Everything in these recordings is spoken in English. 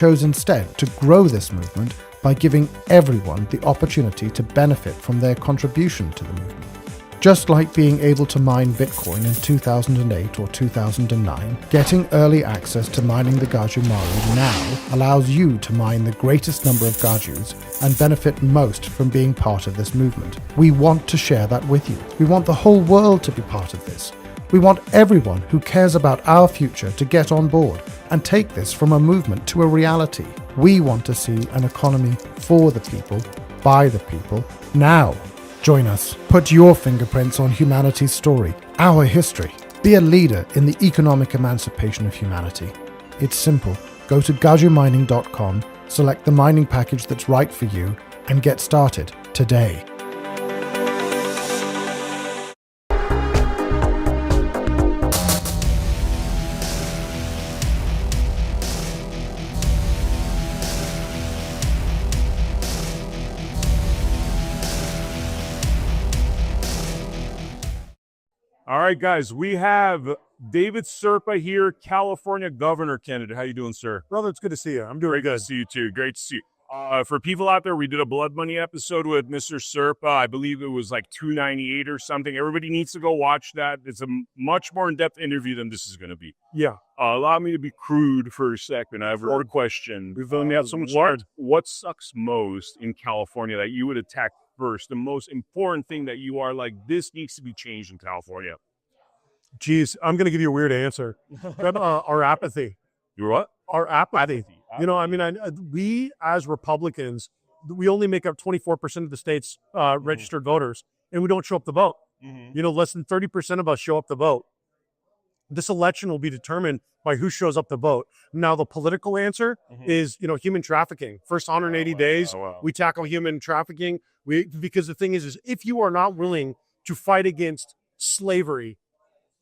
chose instead to grow this movement by giving everyone the opportunity to benefit from their contribution to the movement. Just like being able to mine Bitcoin in 2008 or 2009, getting early access to mining the Gaju Maru now allows you to mine the greatest number of Gajus and benefit most from being part of this movement. We want to share that with you. We want the whole world to be part of this. We want everyone who cares about our future to get on board and take this from a movement to a reality. We want to see an economy for the people, by the people, now. Join us. Put your fingerprints on humanity's story, our history. Be a leader in the economic emancipation of humanity. It's simple. Go to gajumining.com, select the mining package that's right for you, and get started today. All right, guys, we have David Serpa here, California governor candidate. How you doing, sir? Brother, it's good to see you. I'm doing Great good. to see you, too. Great to see you. For people out there, we did a Blood Money episode with Mr. Serpa. I believe it was like 298 or something. Everybody needs to go watch that. It's a much more in-depth interview than this is going to be. Yeah. Allow me to be crude for a second. I have a question. We've only had so much What sucks most in California that you would attack first? The most important thing that you are like, this needs to be changed in California? Geez, I'm going to give you a weird answer. Our apathy. Your what? Our apathy. You know, I mean, we as Republicans, we only make up 24% of the state's registered voters, and we don't show up to vote. You know, less than 30% of us show up to vote. This election will be determined by who shows up to vote. Now, the political answer is, you know, human trafficking. First 180 days, we tackle human trafficking. Because the thing is if you are not willing to fight against slavery,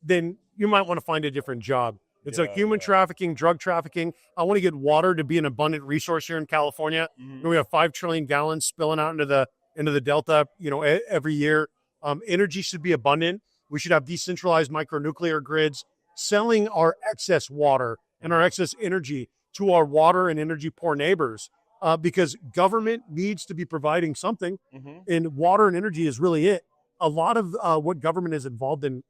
then you might want to find a different job. It's like human trafficking, drug trafficking. I want to get water to be an abundant resource here in California. We have 5 trillion gallons spilling out into the Delta, you know, every year. Energy should be abundant. We should have decentralized micronuclear grids, selling our excess water and our excess energy to our water and energy poor neighbors, because government needs to be providing something, and water and energy is really it. A lot of what government is involved in,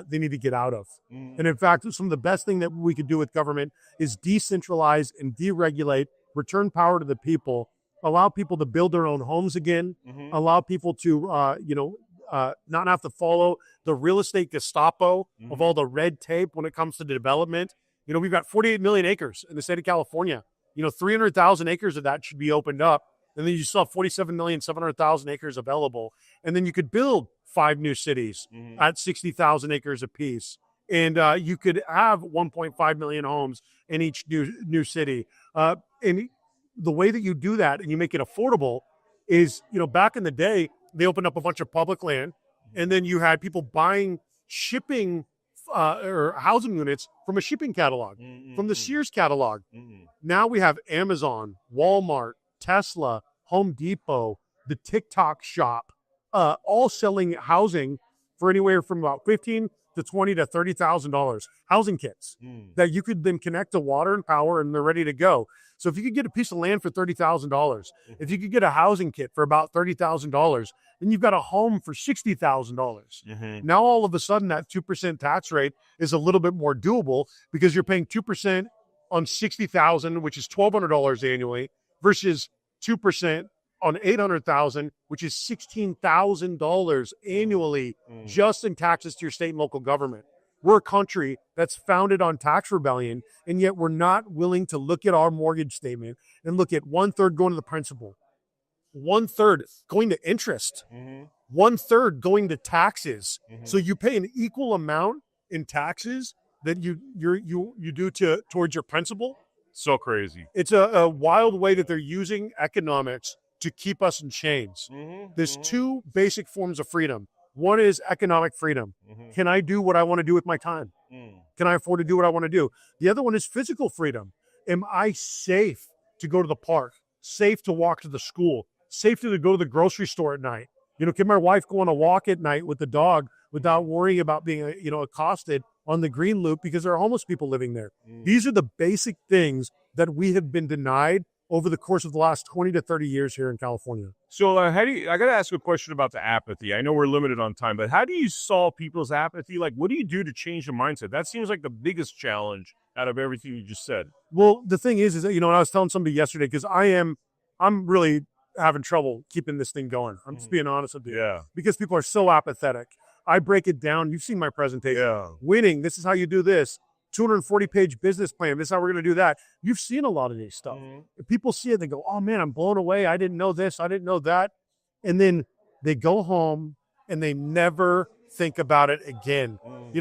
they need to get out of. And in fact, some of the best thing that we could do with government is decentralize and deregulate, return power to the people, allow people to build their own homes again, allow people to, not have to follow the real estate Gestapo of all the red tape when it comes to development. You know, we've got 48 million acres in the state of California. You know, 300,000 acres of that should be opened up. And then you still have 47,700,000 acres available. And then you could build 5 new cities at 60,000 acres apiece. And you could have 1.5 million homes in each new city. And the way that you do that and you make it affordable is, you know, back in the day, they opened up a bunch of public land, and then you had people buying shipping or housing units from a shipping catalog, from the Sears catalog. Now we have Amazon, Walmart, Tesla, Home Depot, the TikTok shop, all selling housing for anywhere from about $15,000 to $20,000 to $30,000 housing kits that you could then connect to water and power, and they're ready to go. So if you could get a piece of land for $30,000, if you could get a housing kit for about $30,000, then you've got a home for $60,000. Now all of a sudden that 2% tax rate is a little bit more doable because you're paying 2% on $60,000, which is $1,200 annually, versus 2% on $800,000, which is $16,000 annually just in taxes to your state and local government. We're a country that's founded on tax rebellion, and yet we're not willing to look at our mortgage statement and look at 1/3 going to the principal, 1/3 going to interest, 1/3 going to taxes. So you pay an equal amount in taxes that you do towards your principal. So crazy. It's a wild way that they're using economics to keep us in chains. There's 2 basic forms of freedom. One is economic freedom. Can I do what I want to do with my time? Can I afford to do what I want to do? The other one is physical freedom. Am I safe to go to the park? Safe to walk to the school? Safe to go to the grocery store at night? You know, can my wife go on a walk at night with the dog without worrying about being, accosted on the green loop because there are homeless people living there? These are the basic things that we have been denied over the course of the last 20 to 30 years here in California. So I got to ask a question about the apathy. I know we're limited on time, but how do you solve people's apathy? Like, what do you do to change the mindset? That seems like the biggest challenge out of everything you just said. Well, the thing is that, and I was telling somebody yesterday, because I'm really having trouble keeping this thing going. I'm just being honest with you. Yeah. Because people are so apathetic. I break it down. You've seen my presentation. Yeah. Winning, this is how you do this. 240-page business plan. This is how we're going to do that. You've seen a lot of these stuff. If people see it, they go, oh, man, I'm blown away. I didn't know this. I didn't know that. And then they go home and they never think about it again.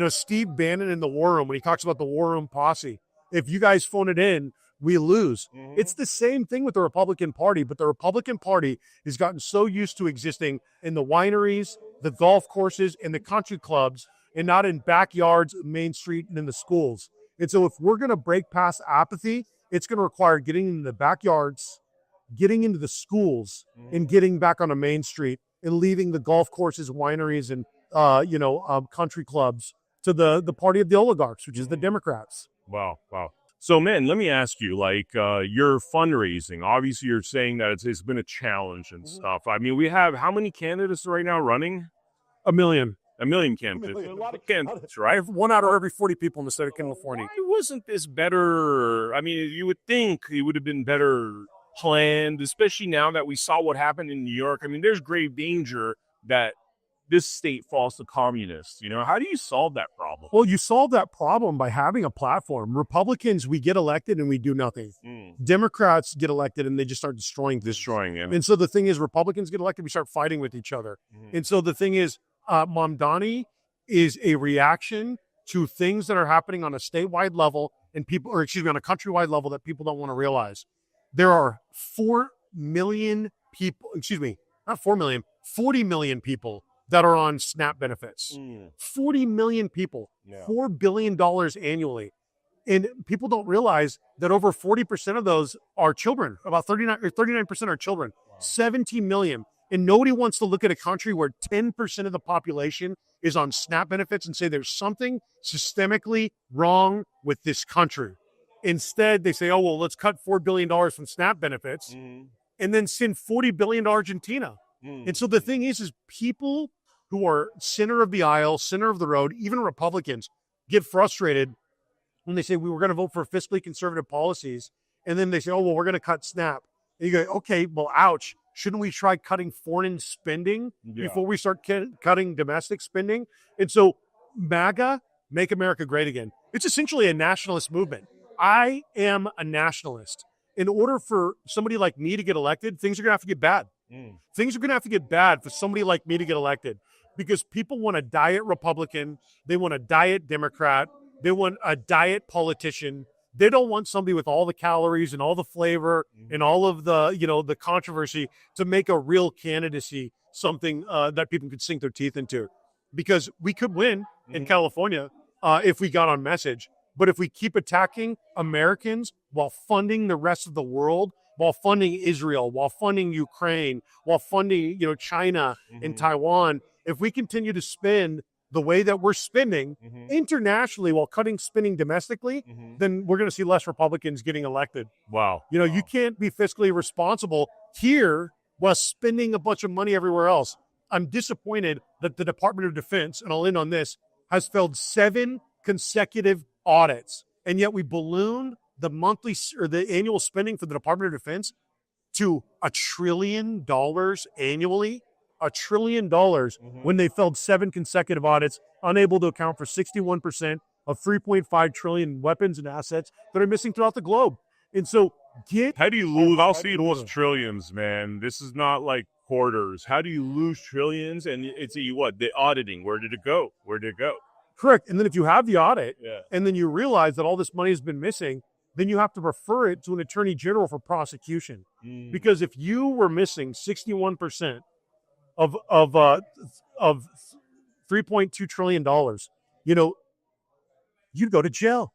Steve Bannon in the War Room, when he talks about the War Room posse, if you guys phone it in, we lose. It's the same thing with the Republican Party, but the Republican Party has gotten so used to existing in the wineries, the golf courses, and the country clubs, and not in backyards, Main Street, and in the schools. And so if we're going to break past apathy, it's going to require getting into the backyards, getting into the schools, and getting back on a Main Street, and leaving the golf courses, wineries, and country clubs to the party of the oligarchs, which is the Democrats. Wow. So, man, let me ask you, your fundraising, obviously you're saying that it's been a challenge and stuff. I mean, we have how many candidates right now running? 1 million. 1 million candidates. A lot of candidates, right? I have 1 out of every 40 people in the state of California. Why wasn't this better? I mean, you would think it would have been better planned, especially now that we saw what happened in New York. I mean, there's grave danger that this state falls to communists. How do you solve that problem? Well, you solve that problem by having a platform. Republicans, we get elected and we do nothing. Democrats get elected and they just start destroying it. And so the thing is, Republicans get elected, we start fighting with each other. And so the thing is, Mamdani is a reaction to things that are happening on a statewide level and on a countrywide level that people don't want to realize. There are 4 million people, not 4 million, 40 million people that are on SNAP benefits. 40 million people, $4 billion annually. And people don't realize that over 40% of those are children. About 39% are children. 17 million. And nobody wants to look at a country where 10% of the population is on SNAP benefits and say there's something systemically wrong with this country. Instead, they say, oh, well, let's cut $4 billion from SNAP benefits and then send $40 billion to Argentina. And so the thing is people who are center of the aisle, center of the road, even Republicans, get frustrated when they say we were going to vote for fiscally conservative policies. And then they say, oh, well, we're going to cut SNAP. And you go, okay, well, ouch. Shouldn't we try cutting foreign spending before we start cutting domestic spending? And so MAGA, Make America Great Again, it's essentially a nationalist movement. I am a nationalist. In order for somebody like me to get elected, things are going to have to get bad. Things are going to have to get bad for somebody like me to get elected because people want a diet Republican. They want a diet Democrat. They want a diet politician. They don't want somebody with all the calories and all the flavor and all of the, the controversy to make a real candidacy something that people could sink their teeth into. Because we could win in California if we got on message. But if we keep attacking Americans while funding the rest of the world, while funding Israel, while funding Ukraine, while funding, China and Taiwan, if we continue to spend the way that we're spending internationally while cutting spending domestically, then we're going to see less Republicans getting elected. Wow. You can't be fiscally responsible here while spending a bunch of money everywhere else. I'm disappointed that the Department of Defense, and I'll end on this, has failed 7 consecutive audits. And yet we ballooned the monthly or the annual spending for the Department of Defense to $1 trillion annually. $1 trillion when they failed 7 consecutive audits, unable to account for 61% of 3.5 trillion weapons and assets that are missing throughout the globe. And so how do you lose? I'll see those trillions, man. This is not like quarters. How do you lose trillions? And it's what? The auditing. Where did it go? Where did it go? Correct. And then if you have the audit and then you realize that all this money has been missing, then you have to refer it to an attorney general for prosecution. Because if you were missing 61% of $3.2 trillion, you'd go to jail.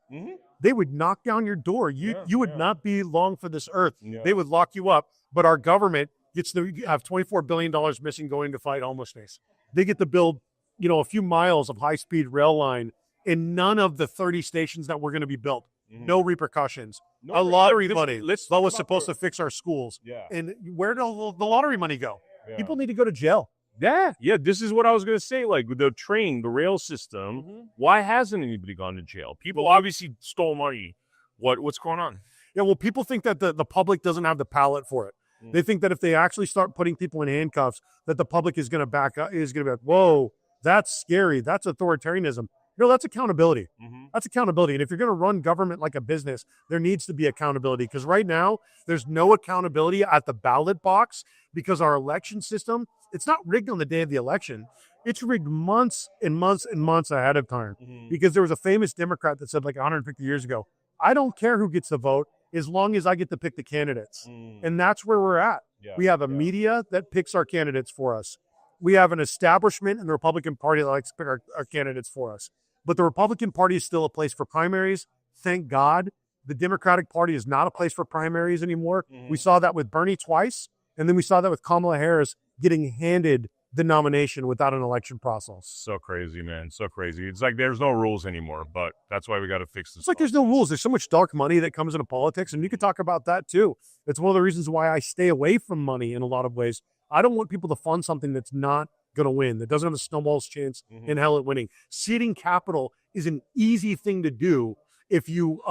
They would knock down your door. You would not be long for this earth. They would lock you up. But our government gets to have $24 billion missing going to fight homelessness. They get to build, a few miles of high-speed rail line in none of the 30 stations that were going to be built. no repercussions. No, A lottery let's- money let's that talk was about supposed the- to fix our schools. Yeah. And where did all the lottery money go? Yeah. People need to go to jail. Yeah, this is what I was going to say. Like with the train, the rail system, why hasn't anybody gone to jail? People obviously stole money. What's going on? Yeah, well, people think that the public doesn't have the palate for it. They think that if they actually start putting people in handcuffs, that the public is going to back up, is going to be like, whoa, that's scary. That's authoritarianism. No, that's accountability. That's accountability. And if you're going to run government like a business, there needs to be accountability. Because right now, there's no accountability at the ballot box because our election system, it's not rigged on the day of the election. It's rigged months and months and months ahead of time. Because there was a famous Democrat that said like 150 years ago, I don't care who gets the vote as long as I get to pick the candidates. And that's where we're at. We have a media that picks our candidates for us. We have an establishment in the Republican Party that likes to pick our candidates for us. But the Republican Party is still a place for primaries. Thank God. The Democratic Party is not a place for primaries anymore. We saw that with Bernie twice. And then we saw that with Kamala Harris getting handed the nomination without an election process. So crazy, man. So crazy. It's like there's no rules anymore, but that's why we got to fix this. It's like there's no rules. There's so much dark money that comes into politics, and you could talk about that too. It's one of the reasons why I stay away from money in a lot of ways. I don't want people to fund something that's not going to win, that doesn't have a snowball's chance in hell at winning. Seeding capital is an easy thing to do if you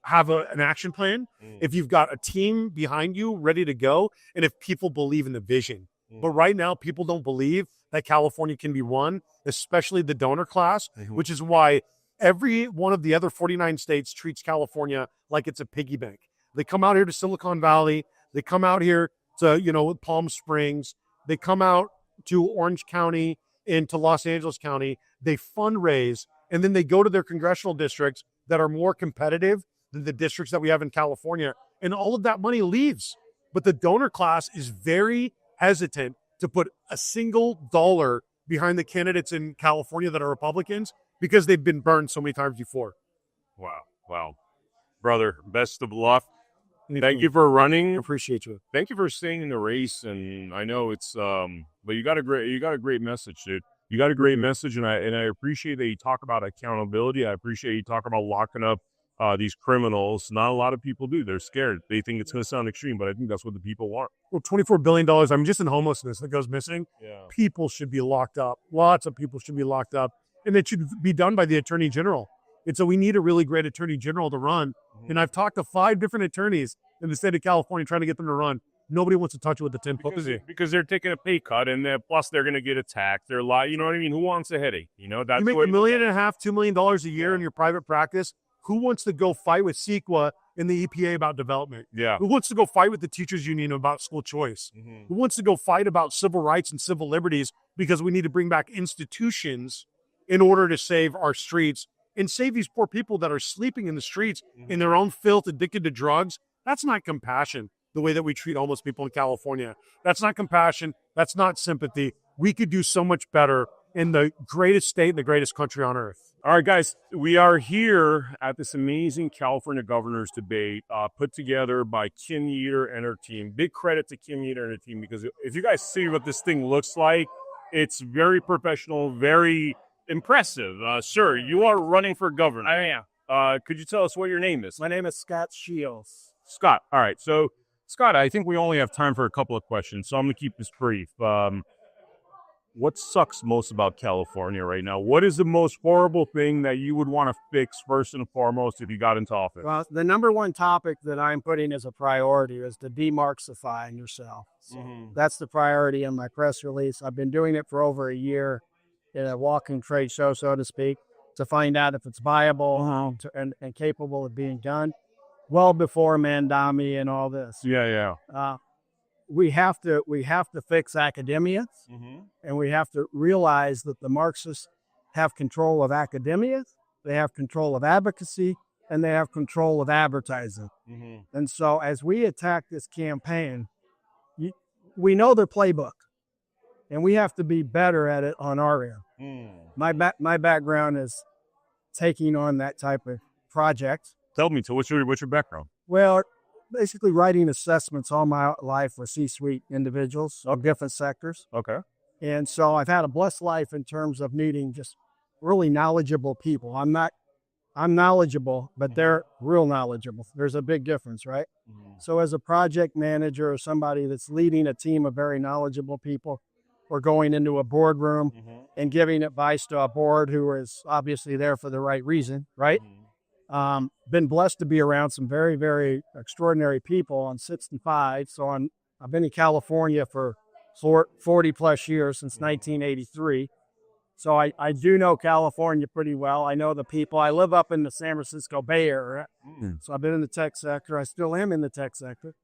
have an action plan, if you've got a team behind you ready to go, and if people believe in the vision. But right now, people don't believe that California can be won, especially the donor class, which is why every one of the other 49 states treats California like it's a piggy bank. They come out here to Silicon Valley. They come out here to, Palm Springs. They come out to Orange County and to Los Angeles County. They fundraise, and then they go to their congressional districts that are more competitive than the districts that we have in California. And all of that money leaves. But the donor class is very hesitant to put a single dollar behind the candidates in California that are Republicans because they've been burned so many times before. Wow. Brother, best of luck. Thank you for running. Appreciate you. Thank you for staying in the race. And I know it's but you got a great message, dude. You got a great message, and I appreciate that you talk about accountability. I appreciate you talk about locking up these criminals. Not a lot of people do. They're scared. They think it's going to sound extreme, but I think that's what the people want. Well, $24 billion, I mean, just in homelessness that goes missing, people should be locked up. Lots of people should be locked up. And it should be done by the Attorney General. And so we need a really great Attorney General to run. And I've talked to 5 different attorneys in the state of California trying to get them to run. Nobody wants to touch it with the 10 because they're taking a pay cut, and plus they're going to get attacked. They're you know what I mean? Who wants a headache? That's you make $1.5 million, $2 million a year in your private practice. Who wants to go fight with CEQA and the EPA about development? Yeah. Who wants to go fight with the teachers union about school choice? Who wants to go fight about civil rights and civil liberties because we need to bring back institutions in order to save our streets and save these poor people that are sleeping in the streets in their own filth, addicted to drugs? That's not compassion, the way that we treat homeless people in California. That's not compassion. That's not sympathy. We could do so much better in the greatest state and the greatest country on earth. All right, guys, we are here at this amazing California governor's debate put together by Kim Yeater and her team. Big credit to Kim Yeater and her team, because if you guys see what this thing looks like, it's very professional, very impressive. Sir, you are running for governor. I am. Could you tell us what your name is? My name is Scott Shields. Scott. All right. So, Scott, I think we only have time for a couple of questions, so I'm going to keep this brief. What sucks most about California right now? What is the most horrible thing that you would want to fix first and foremost if you got into office? Well, the number one topic that I'm putting as a priority is to demarxify yourself. So that's the priority in my press release. I've been doing it for over a year in a walking trade show, so to speak, to find out if it's viable and capable of being done well before Mandami and all this. Yeah. We have to fix academia, and we have to realize that the Marxists have control of academia, they have control of advocacy, and they have control of advertising. And so as we attack this campaign, we know their playbook, and we have to be better at it on our end. My background is taking on that type of project. Tell me, what's your background? Well, basically writing assessments all my life for C-suite individuals of different sectors. Okay. And so I've had a blessed life in terms of meeting just really knowledgeable people. I'm I'm knowledgeable, but they're real knowledgeable. There's a big difference, right? So as a project manager or somebody that's leading a team of very knowledgeable people, or going into a boardroom and giving advice to a board who is obviously there for the right reason, right? Been blessed to be around some very, very extraordinary people on 65. So I've been in California for 40 plus years, since 1983. So I do know California pretty well. I know the people. I live up in the San Francisco Bay Area. So I've been in the tech sector. I still am in the tech sector.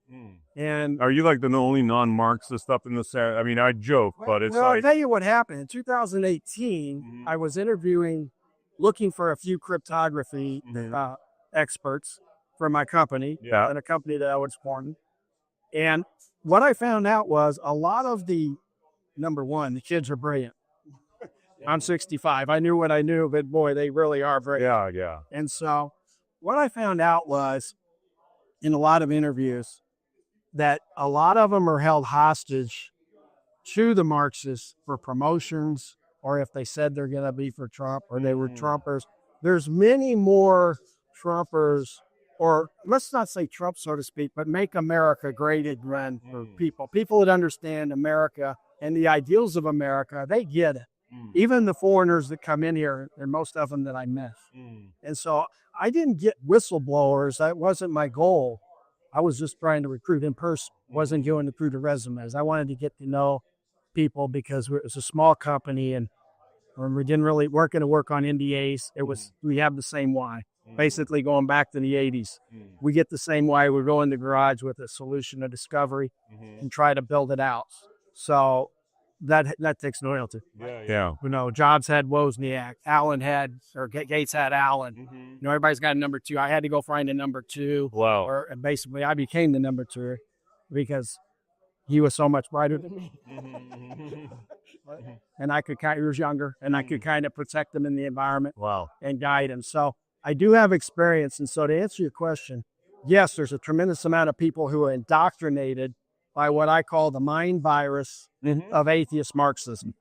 And Are you like the only non-Marxist up in the center? I mean, I joke, but it's I'll like, tell you what happened. In 2018, I was looking for a few cryptography experts for my company, and a company that I was supporting. And what I found out was a lot of number one, the kids are brilliant. I'm 65. I knew what I knew, but boy, they really are brilliant. yeah. And so what I found out was, in a lot of interviews, that a lot of them are held hostage to the Marxists for promotions, or if they said they're going to be for Trump, or they were Trumpers. There's many more Trumpers, or let's not say Trump, so to speak, but make America great again for people that understand America and the ideals of America. They get it. Even the foreigners that come in here, and most of them that I met. And so I didn't get whistleblowers. That wasn't my goal. I was just trying to recruit in person. Wasn't going to recruit the resumes. I wanted to get to know people, because it was a small company, and we weren't going to work on NDAs. We have the same why. Basically going back to the 80s. We get the same why. We go in the garage with a solution, a discovery, and try to build it out. So that takes loyalty. Yeah. Jobs had Wozniak, Gates had Allen. Everybody's got a number two. I had to go find a number two. Wow. And basically I became the number two because he was so much brighter than me. And he was younger, and I could kind of protect him in the environment. Wow. And guide him. So I do have experience. And so to answer your question, yes, there's a tremendous amount of people who are indoctrinated by what I call the mind virus of atheist Marxism.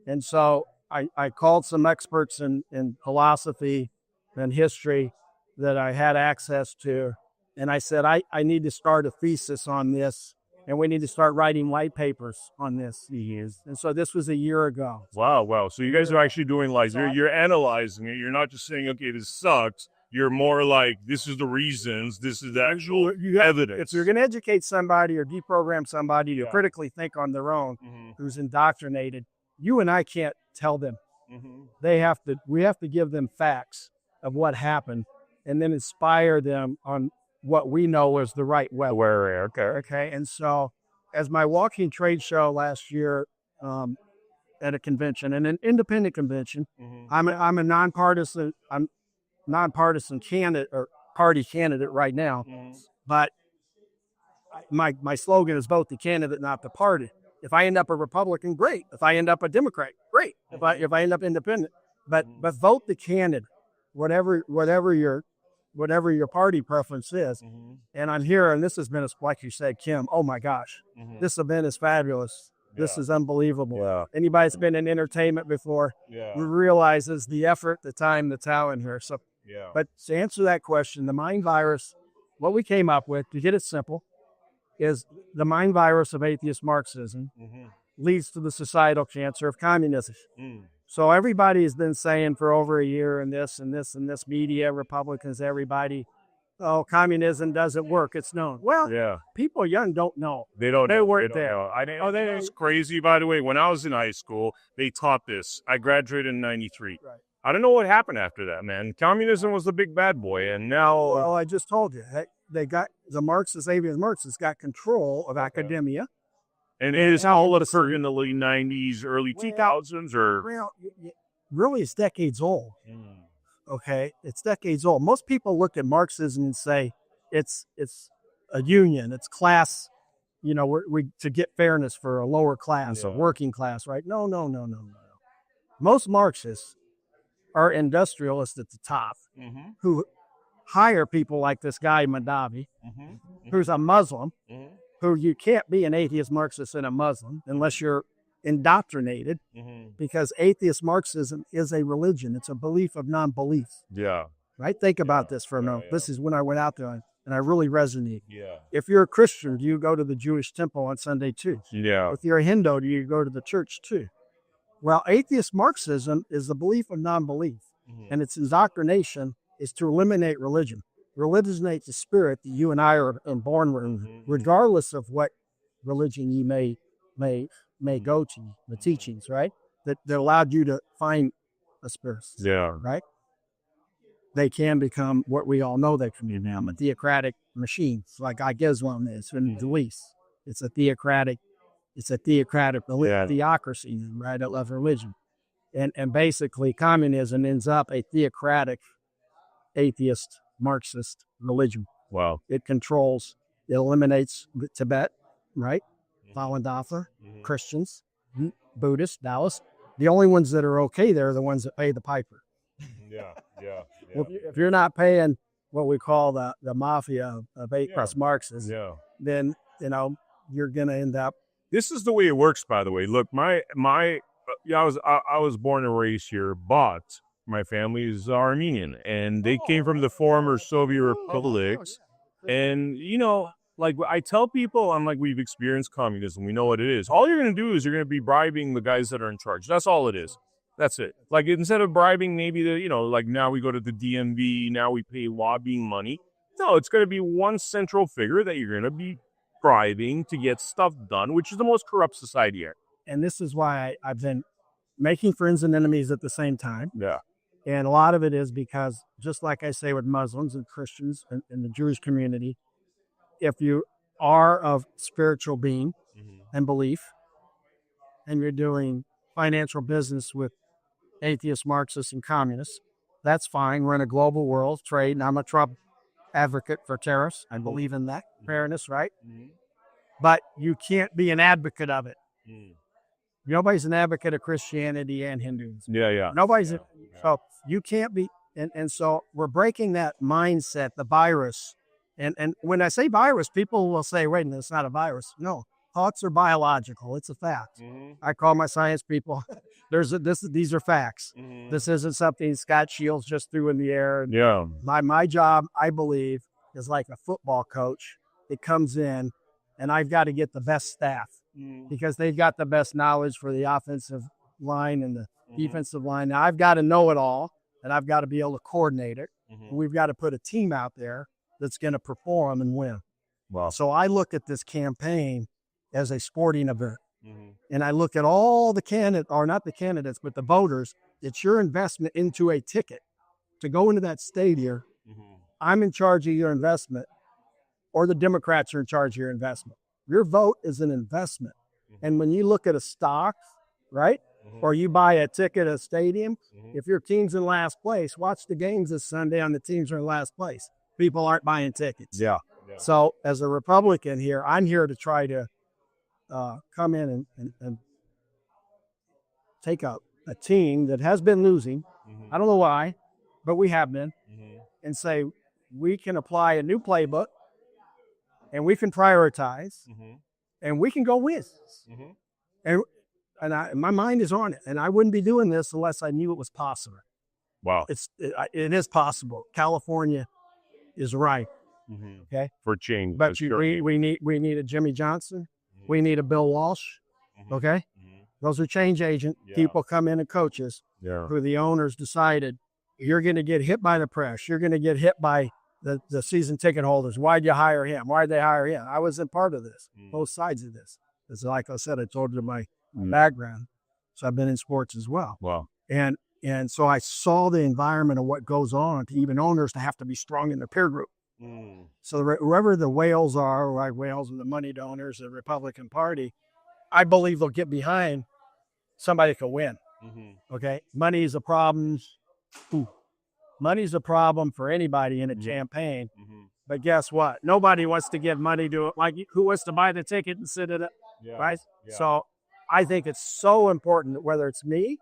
And so I called some experts in philosophy and history that I had access to, and I said, I need to start a thesis on this, and we need to start writing white papers on this. And so this was a year ago. Wow. So you guys are actually doing you're analyzing it. You're not just saying, okay, this sucks. You're more like, this is the reasons, this is the actual evidence. If you're going to educate somebody or deprogram somebody to critically think on their own, who's indoctrinated, you and I can't tell them. We have to give them facts of what happened, and then inspire them on what we know is the right way. Okay. And so, as my walking trade show last year at a convention, and an independent convention, I'm a nonpartisan candidate or party candidate right now, but my slogan is vote the candidate, not the party. If I end up a Republican, great. If I end up a Democrat, great. If I end up independent, but vote the candidate, whatever your party preference is. And I'm here, and this has been, like you said, Kim. Oh my gosh, this event is fabulous. This is unbelievable. Yeah. Anybody that's been in entertainment before realizes the effort, the time, the talent here. So. But to answer that question, the mind virus, what we came up with, to get it simple, is the mind virus of atheist Marxism leads to the societal cancer of communism. So everybody has been saying for over a year in this media, Republicans, everybody, communism doesn't work. It's known. Well, people young don't know. They don't. They weren't there. It's crazy, by the way. When I was in high school, they taught this. I graduated in 93. Right. I don't know what happened after that, man. Communism was the big bad boy, and now... Well, I just told you. They got the atheist Marxists got control of academia. And it is all occurred in the late 90s, early 2000s, or... Really, it's decades old. Okay? It's decades old. Most people look at Marxism and say it's a union, it's class, to get fairness for a lower class, a working class, right? No. Most Marxists are industrialists at the top who hire people like this guy, Madavi, who's a Muslim, who you can't be an atheist Marxist and a Muslim unless you're indoctrinated, because atheist Marxism is a religion. It's a belief of non-belief. Yeah. right? Think about this for a moment. This is when I went out there and I really resonate. Yeah. If you're a Christian, do you go to the Jewish temple on Sunday too? Yeah. If you're a Hindu, do you go to the church too? Well, atheist Marxism is the belief of non-belief, and its indoctrination is to eliminate religion. Religionize the spirit that you and I are born with, regardless of what religion you may go to, the teachings, right? That allowed you to find a spirit, Yeah. right? They can become what we all know they can be now, a theocratic machine, like I guess one is in the least. It's a theocratic theocracy, right? Of religion. And basically communism ends up a theocratic, atheist, Marxist religion. Wow. It eliminates Tibet, right? Falun Dafa, Christians, Buddhists, Taoists. The only ones that are okay there are the ones that pay the piper. Yeah. If you're not paying what we call the mafia of atheist Marxists, then, you're going to end up. This is the way it works, by the way. Look, I was born and raised here, but my family is Armenian, and they came from the former Soviet republics. And, like I tell people, I'm like, we've experienced communism. We know what it is. All you're going to do is you're going to be bribing the guys that are in charge. That's all it is. That's it. Like, instead of bribing maybe like now we go to the DMV, now we pay lobbying money. No, it's going to be one central figure that you're going to be bribing to get stuff done, which is the most corrupt society here. And this is why I've been making friends and enemies at the same time. Yeah. And a lot of it is because, just like I say with Muslims and Christians and the Jewish community, if you are of spiritual being and belief, and you're doing financial business with atheists, Marxists, and communists, that's fine. We're in a global world, trade, and I'm a Trump advocate for tariffs. I believe in that fairness, right? But you can't be an advocate of it. Nobody's an advocate of Christianity and Hinduism. Yeah. Nobody's. So you can't be. And so we're breaking that mindset, the virus. And when I say virus, people will say, wait, it's not a virus. No, thoughts are biological. It's a fact. I call my science people. These are facts. This isn't something Scott Shields just threw in the air. Yeah. My job, I believe, is like a football coach. It comes in, and I've got to get the best staff because they've got the best knowledge for the offensive line and the defensive line. Now, I've got to know it all, and I've got to be able to coordinate it. And we've got to put a team out there that's going to perform and win. Wow. So I look at this campaign as a sporting event. And I look at all the candidates, or not the candidates, but the voters. It's your investment into a ticket to go into that stadium. I'm in charge of your investment, or the Democrats are in charge of your investment. Your vote is an investment. And when you look at a stock, right, or you buy a ticket at a stadium, if your team's in last place, watch the games this Sunday on the teams are in last place. People aren't buying tickets. Yeah. So as a Republican here, I'm here to try to come in and take a team that has been losing. I don't know why, but we have been, and say we can apply a new playbook, and we can prioritize, and we can go win. And my mind is on it, and I wouldn't be doing this unless I knew it was possible. Wow. It is possible. California is right. Okay. For change. But we need a Jimmy Johnson. We need a Bill Walsh. Okay. Those are change agent people come in and coaches who the owners decided you're going to get hit by the press. You're going to get hit by the season ticket holders. Why'd you hire him? Why'd they hire him? I was in part of this, both sides of this. It's like I said, I told you my background. So I've been in sports as well. Wow. And so I saw the environment of what goes on to even owners to have to be strong in their peer group. So whoever the whales are, like whales are the money donors, the Republican Party, I believe they'll get behind somebody that can win. Okay. Money is a problem. Money's a problem for anybody in a campaign. But guess what? Nobody wants to give money to it. Like, who wants to buy the ticket and sit in it? Right? So I think it's so important that whether it's me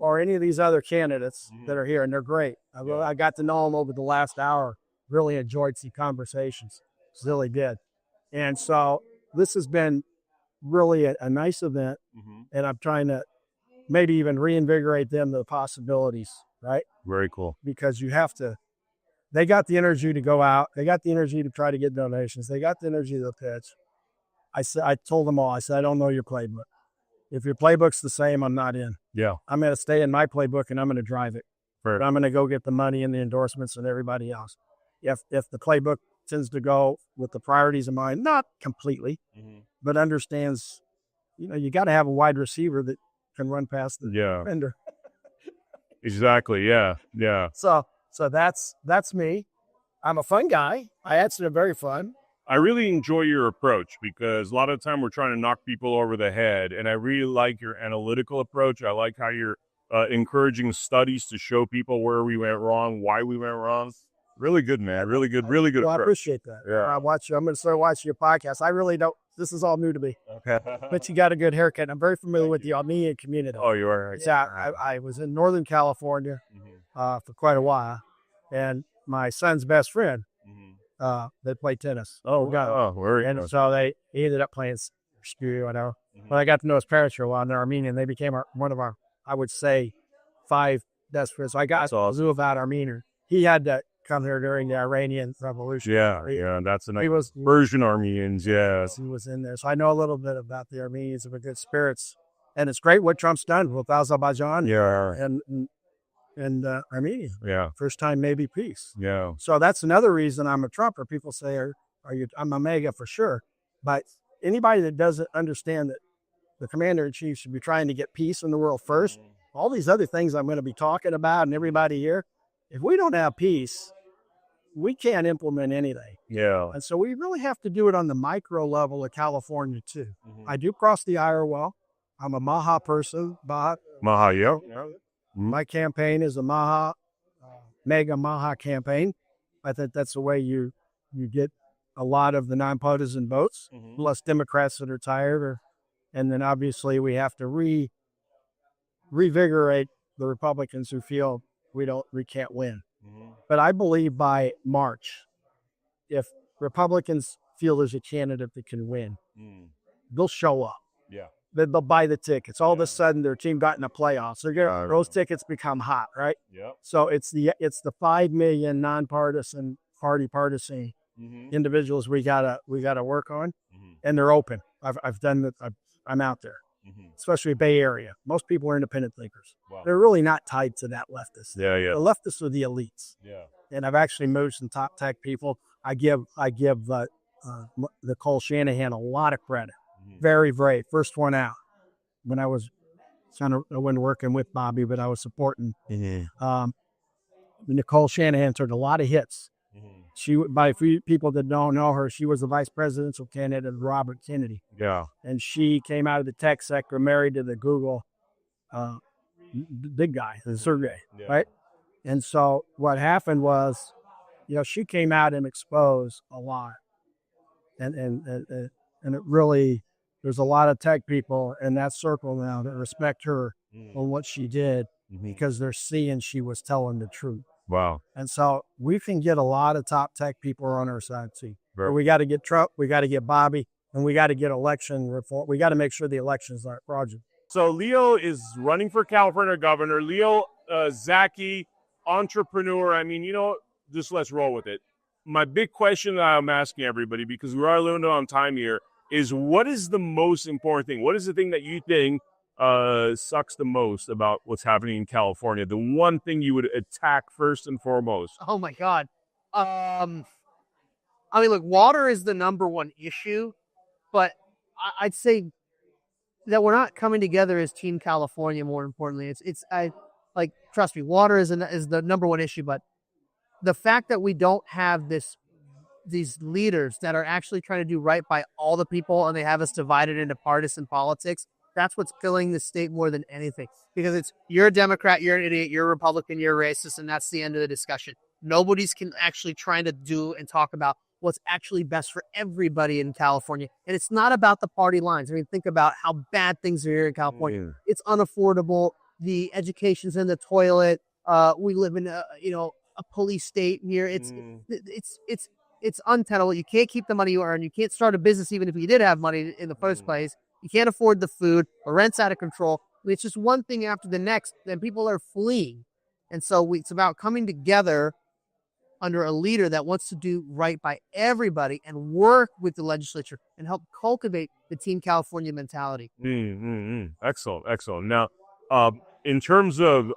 or any of these other candidates that are here, and they're great. I got to know them over the last hour. Really enjoyed some conversations. Really did. And so this has been really a nice event, and I'm trying to maybe even reinvigorate them to the possibilities, right? Very cool. Because you have to They got the energy to go out. They got the energy to try to get donations. They got the energy to pitch. I told them all, I said, I don't know your playbook. If your playbook's the same, I'm not in. Yeah. I'm going to stay in my playbook and I'm going to drive it. Fair. But I'm going to go get the money and the endorsements and everybody else. If the playbook tends to go with the priorities in mind, not completely, but understands, you got to have a wide receiver that can run past the defender. Exactly. Yeah. Yeah. So that's me. I'm a fun guy. I actually am very fun. I really enjoy your approach because a lot of the time we're trying to knock people over the head, and I really like your analytical approach. I like how you're encouraging studies to show people where we went wrong, why we went wrong. Really good, man. Really good Well, approach. I appreciate that. Yeah. I'm going to start watching your podcast. I really don't. This is all new to me. Okay. But you got a good haircut. I'm very familiar with the Armenian community. Oh, you are? Yeah, I was in Northern California for quite a while, and my son's best friend, they play tennis. And so he ended up playing Mercuri, whatever. But I got to know his parents for a while, and they're Armenian. They became one of our, I would say, 5 best friends. So I got a zoo about Armenian. He had to come here during the Iranian Revolution. Yeah, that's a nice. He was Persian Armenians, yes. He was in there. So I know a little bit about the Armenians and the good spirits. And it's great what Trump's done with Azerbaijan and Armenia. Yeah. First time maybe peace. Yeah. So that's another reason I'm a Trumper. People say, I'm a MAGA for sure. But anybody that doesn't understand that the commander-in-chief should be trying to get peace in the world first, all these other things I'm going to be talking about and everybody here, if we don't have peace, we can't implement anything. Yeah. And so we really have to do it on the micro level of California too. I do cross the aisle well. I'm a Maha person. Maha, yeah. My campaign is a Maha, mega Maha campaign. I think that's the way you get a lot of the nonpartisan votes, plus Democrats that are tired. And then obviously we have to revigorate the Republicans who feel we can't win. But I believe by March, if Republicans feel there's a candidate that can win, they'll show up. Yeah. They'll buy the tickets. All of a sudden, their team got in the playoffs. Those tickets become hot, right? Yep. So it's the 5 million nonpartisan, partisan individuals we gotta work on, and they're open. I've done that. I'm out there, especially Bay Area. Most people are independent thinkers. Wow. They're really not tied to that leftist. Yeah. The leftists are the elites. Yeah. And I've actually moved some top tech people. I give Nicole Shanahan a lot of credit. Very brave. First one out. When I wasn't working with Bobby, but I was supporting. Nicole Shanahan took a lot of hits. By people that don't know her, she was the vice presidential candidate of Robert Kennedy. Yeah. And she came out of the tech sector, married to the Google big guy, Sergey, right? And so what happened was, she came out and exposed a lot. And it really, there's a lot of tech people in that circle now that respect her on what she did because they're seeing she was telling the truth. Wow. And so we can get a lot of top tech people on our side too. But we got to get Trump, we got to get Bobby, and we got to get election reform. We got to make sure the elections aren't fraudulent. So Leo is running for California governor. Leo, Zacky, entrepreneur. I mean, just let's roll with it. My big question that I'm asking everybody, because we are limited on time here, is what is the most important thing? What is the thing that you think sucks the most about what's happening in California? The one thing you would attack first and foremost? Oh my God. Look, water is the number one issue, but I'd say that we're not coming together as Team California. More importantly, trust me, water is the number one issue, but the fact that we don't have these leaders that are actually trying to do right by all the people, and they have us divided into partisan politics. That's what's killing the state more than anything, because it's you're a Democrat, you're an idiot, you're a Republican, you're a racist, and that's the end of the discussion. Nobody's actually trying to do and talk about what's actually best for everybody in California. And it's not about the party lines. I mean, think about how bad things are here in California. Yeah. It's unaffordable. The education's in the toilet. We live in a police state here. It's untenable. You can't keep the money you earn. You can't start a business even if you did have money in the first place. You can't afford the food. The rent's out of control. It's just one thing after the next. Then people are fleeing. And so it's about coming together under a leader that wants to do right by everybody and work with the legislature and help cultivate the Team California mentality. Excellent, excellent. Now, in terms of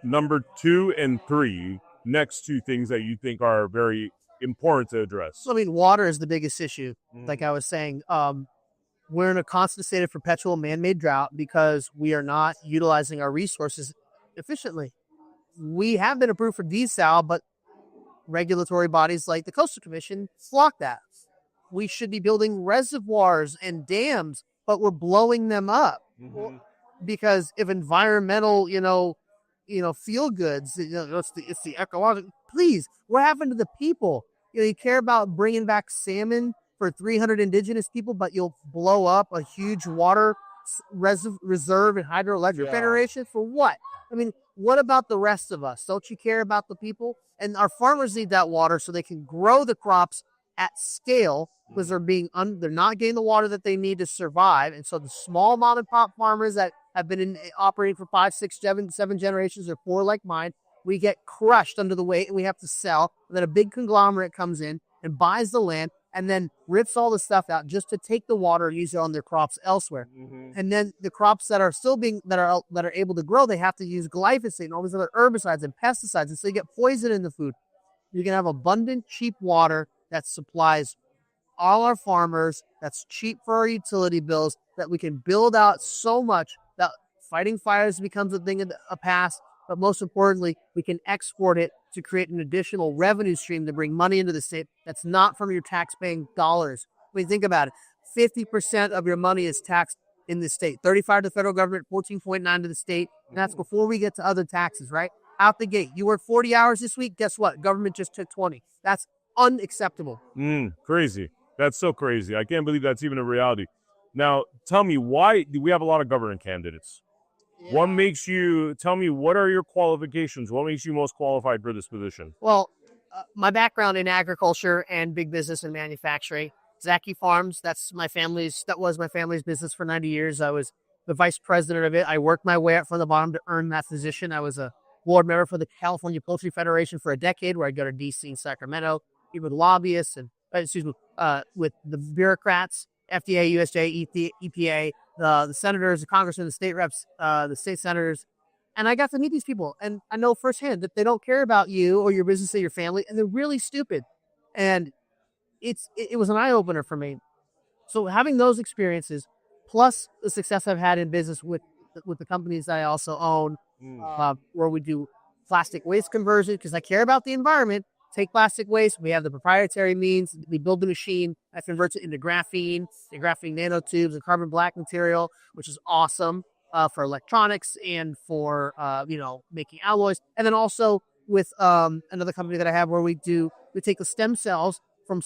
number 2 and 3, next 2 things that you think are very important to address. So, I mean, water is the biggest issue. Like I was saying, we're in a constant state of perpetual man-made drought because we are not utilizing our resources efficiently. We have been approved for desal, but regulatory bodies like the Coastal Commission flock that. We should be building reservoirs and dams, but we're blowing them up because if environmental, feel goods, it's the ecological. Please, what happened to the people? You care about bringing back salmon for 300 indigenous people, but you'll blow up a huge water reserve and hydroelectric federation for what? I mean, what about the rest of us? Don't you care about the people? And our farmers need that water so they can grow the crops at scale because they're not getting the water that they need to survive. And so the small mom and pop farmers that have been operating for 5, 6, 7 generations or 4 like mine, we get crushed under the weight and we have to sell. And then a big conglomerate comes in and buys the land and then rips all the stuff out just to take the water and use it on their crops elsewhere. And then the crops that are still that are able to grow, they have to use glyphosate and all these other herbicides and pesticides. And so you get poison in the food. You can have abundant, cheap water that supplies all our farmers, that's cheap for our utility bills, that we can build out so much that fighting fires becomes a thing of the past. But most importantly, we can export it to create an additional revenue stream to bring money into the state that's not from your tax-paying dollars. When you think about it, 50% of your money is taxed in the state, 35% to the federal government, 14.9% to the state, and that's before we get to other taxes, right? Out the gate. You work 40 hours this week, guess what? Government just took 20. That's unacceptable. Crazy. That's so crazy. I can't believe that's even a reality. Now, tell me, why do we have a lot of governor candidates? Yeah. Tell me, what are your qualifications? What makes you most qualified for this position? Well, my background in agriculture and big business and manufacturing. Zacky Farms, that was my family's business for 90 years. I was the vice president of it. I worked my way up from the bottom to earn that position. I was a board member for the California Poultry Federation for a decade, where I'd go to DC and Sacramento, meet with lobbyists and, with the bureaucrats, FDA, USDA, EPA, the senators, the congressmen, the state reps, the state senators. And I got to meet these people. And I know firsthand that they don't care about you or your business or your family. And they're really stupid. And it was an eye-opener for me. So having those experiences, plus the success I've had in business with the companies I also own, where we do plastic waste conversion, because I care about the environment. Take plastic waste. We have the proprietary means. We build the machine that converts it into graphene nanotubes and carbon black material, which is awesome for electronics and for making alloys. And then also with another company that I have where we take the stem cells from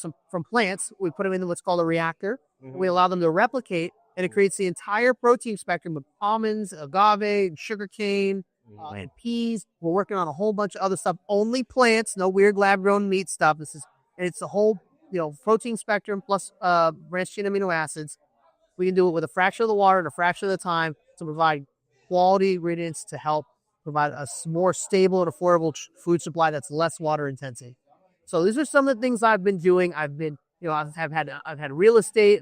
plants. We put them into what's called a reactor. We allow them to replicate, and it creates the entire protein spectrum of almonds, agave, sugarcane, and peas. We're working on a whole bunch of other stuff. Only plants, no weird lab-grown meat stuff. It's a whole protein spectrum plus branched chain amino acids. We can do it with a fraction of the water and a fraction of the time to provide quality ingredients to help provide a more stable and affordable food supply that's less water intensive. So these are some of the things I've been doing. I've had real estate,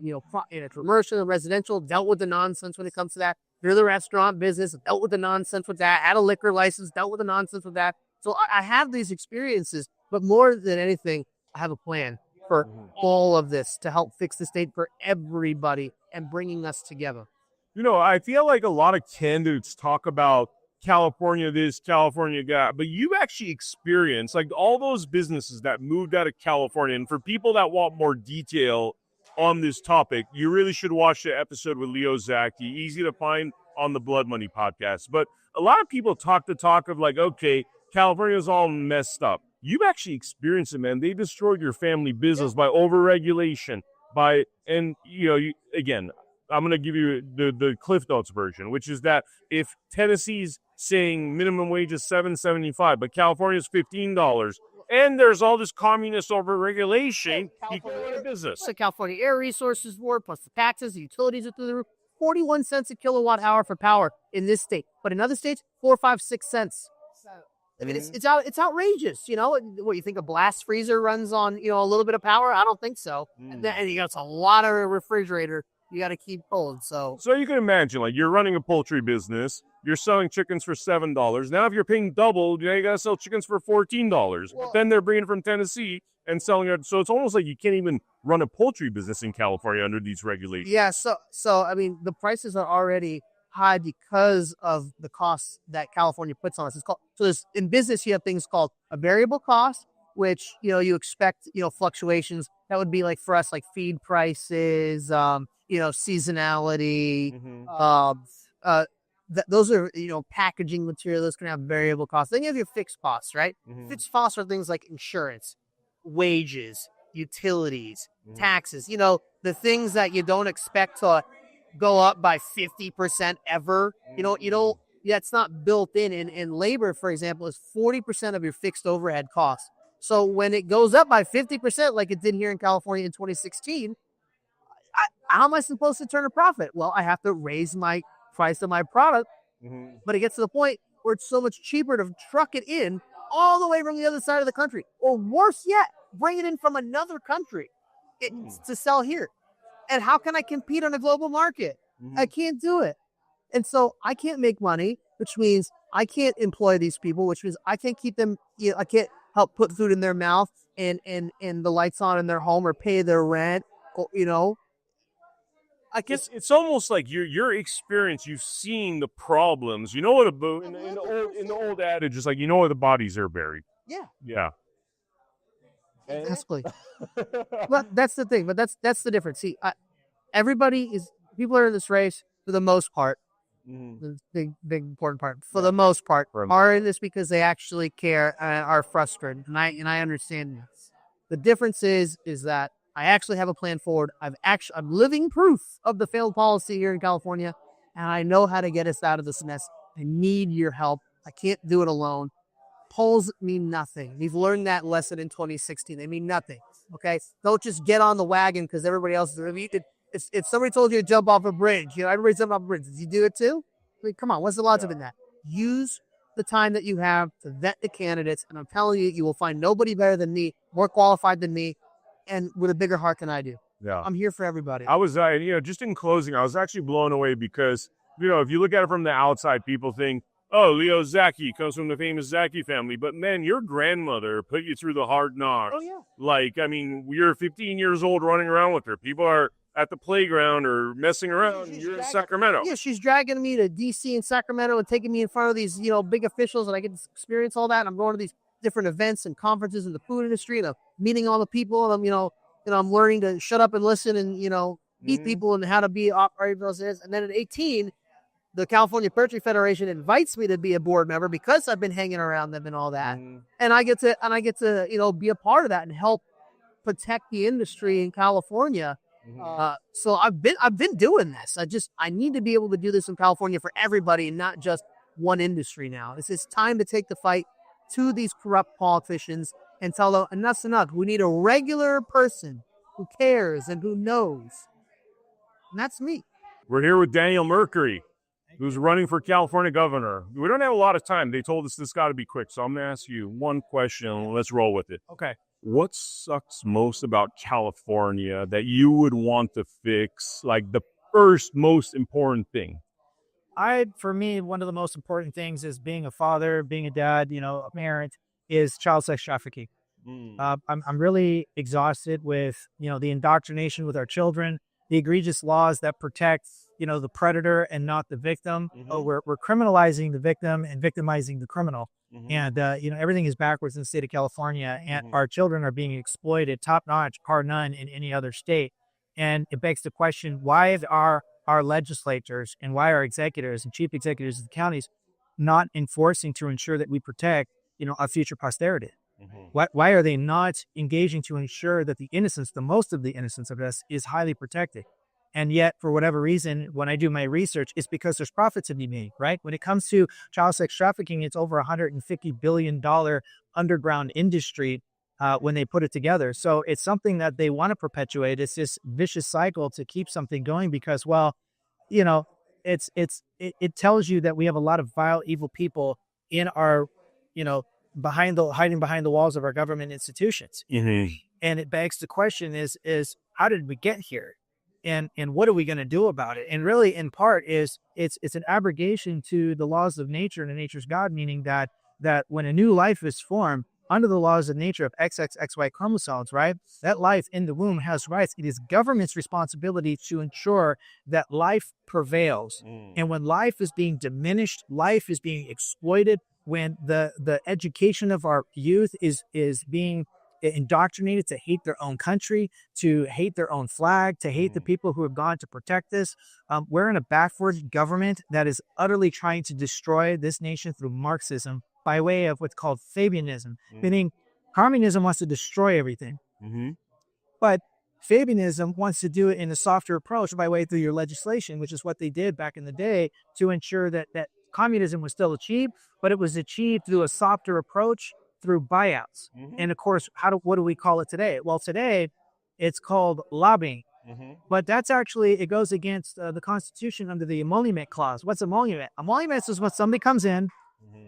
commercial and residential, dealt with the nonsense when it comes to that. Through the restaurant business, dealt with the nonsense with that. Had a liquor license, dealt with the nonsense with that. So I have these experiences, but more than anything, I have a plan for all of this to help fix the state for everybody and bringing us together. I feel like a lot of candidates talk about California this, California that, but you actually experienced like all those businesses that moved out of California. And for people that want more detail on this topic, you really should watch the episode with Leo Zacky. Easy to find on the Blood Money podcast. But a lot of people talk of like, okay, California's all messed up. You've actually experienced it, man. They destroyed your family business by overregulation, again, I'm going to give you the Cliff Notes version, which is that if Tennessee's saying minimum wage is $7.75, but California's $15, and there's all this communist overregulation, you can run a business. The California Air Resources Board, plus the taxes, the utilities are through the roof. 41 cents a kilowatt hour for power in this state. But in other states, 4, 5, 6 cents. I mean, it's outrageous. You know, what you think a blast freezer runs on, you know, a little bit of power? I don't think so. And you got a lot of refrigerator you got to keep cold. So you can imagine, like, you're running a poultry business, you're selling chickens for $7. Now, if you're paying double, you got to sell chickens for $14. But then they're bringing it from Tennessee and selling it. So it's almost like you can't even run a poultry business in California under these regulations. yeah, so I mean, the prices are already high because of the costs that California puts on us. It's called, so there's, in business, you have things called a variable cost, which, you know, you expect, you know, fluctuations. That would be like for us, like feed prices, you know, seasonality, those are, you know, packaging material. Those can have variable costs. Then you have your fixed costs, right? Fixed costs are things like insurance, wages, utilities, taxes, you know, the things that you don't expect to go up by 50% ever. You don't, that's not built in. And labor, for example, is 40% of your fixed overhead costs. So when it goes up by 50%, like it did here in California in 2016, how am I supposed to turn a profit? Well, I have to raise my price of my product, but it gets to the point where it's so much cheaper to truck it in all the way from the other side of the country, or worse yet, bring it in from another country to sell here. And how can I compete on a global market? I can't do it. And so I can't make money, which means I can't employ these people, which means I can't keep them, you know, I can't help put food in their mouth and the lights on in their home or pay their rent, or, you know. I guess it's almost like your experience. You've seen the problems. You know what in the old adage is like, you know where the bodies are buried. Yeah. Exactly. But that's the thing. But that's the difference. See, people are in this race for the most part. The big important part. For the most part, are in this because they actually care and are frustrated, and I understand this. The difference is that I actually have a plan forward. I'm living proof of the failed policy here in California, and I know how to get us out of this mess. I need your help. I can't do it alone. Polls mean nothing. We've learned that lesson in 2016. They mean nothing. Okay? Don't just get on the wagon because everybody else is. If somebody told you to jump off a bridge, you know, everybody's jumping off a bridge. Did you do it too? I mean, come on. What's the logic in that? Use the time that you have to vet the candidates, and I'm telling you, you will find nobody better than me, more qualified than me, and with a bigger heart than I do. Yeah. I'm here for everybody. I was, you know, just in closing, I was actually blown away because, you know, if you look at it from the outside, people think, oh, Leo Zacky comes from the famous Zacky family. But, man, your grandmother put you through the hard knocks. Oh, yeah. Like, I mean, you're 15 years old running around with her. People are at the playground or messing around. You're in Sacramento. Yeah, she's dragging me to D.C. and Sacramento and taking me in front of these, you know, big officials, and I get to experience all that. And I'm going to these different events and conferences in the food industry, and I'm meeting all the people, and I'm, you know, I'm learning to shut up and listen and, you know, meet people and how to be operating those areas. And then at 18, the California Poultry Federation invites me to be a board member because I've been hanging around them and all that. And I get to, you know, be a part of that and help protect the industry in California. So I've been doing this. I need to be able to do this in California for everybody and not just one industry now. It's time to take the fight to these corrupt politicians and tell them enough's enough. We need a regular person who cares and who knows. And that's me. We're here with Daniel Mercuri, who's running for California governor. We don't have a lot of time. They told us this got to be quick. So I'm going to ask you one question. Let's roll with it. Okay. What sucks most about California that you would want to fix? Like the first most important thing? For me, one of the most important things is being a father, being a dad, you know, a parent, is child sex trafficking. I'm really exhausted with, you know, the indoctrination with our children, the egregious laws that protect, you know, the predator and not the victim. We're criminalizing the victim and victimizing the criminal. And, you know, everything is backwards in the state of California, and our children are being exploited top notch, bar none in any other state. And it begs the question, why are our legislators and why are executives and chief executives of the counties not enforcing to ensure that we protect, you know, our future posterity? Why are they not engaging to ensure that the innocence, the most of the innocence of us, is highly protected? And yet, for whatever reason, when I do my research, it's because there's profits to be made, right? When it comes to child sex trafficking, it's over $150 billion underground industry when they put it together. So it's something that they want to perpetuate. It's this vicious cycle to keep something going because, well, you know, it tells you that we have a lot of vile, evil people in our hiding behind the walls of our government institutions. Mm-hmm. And it begs the question is how did we get here? And what are we going to do about it? And really, in part, it's an abrogation to the laws of nature and nature's God, meaning that when a new life is formed under the laws of nature of XXXY chromosomes, right? That life in the womb has rights. It is government's responsibility to ensure that life prevails. And when life is being diminished, life is being exploited, when the education of our youth is being indoctrinated to hate their own country, to hate their own flag, to hate the people who have gone to protect this. We're in a backward government that is utterly trying to destroy this nation through Marxism by way of what's called Fabianism, meaning communism wants to destroy everything. But Fabianism wants to do it in a softer approach by way through your legislation, which is what they did back in the day to ensure that communism was still achieved, but it was achieved through a softer approach through buyouts. And of course, what do we call it today? Well, today it's called lobbying. But that's actually, it goes against the Constitution under the emolument clause. What's emolument? Emolument is when somebody comes in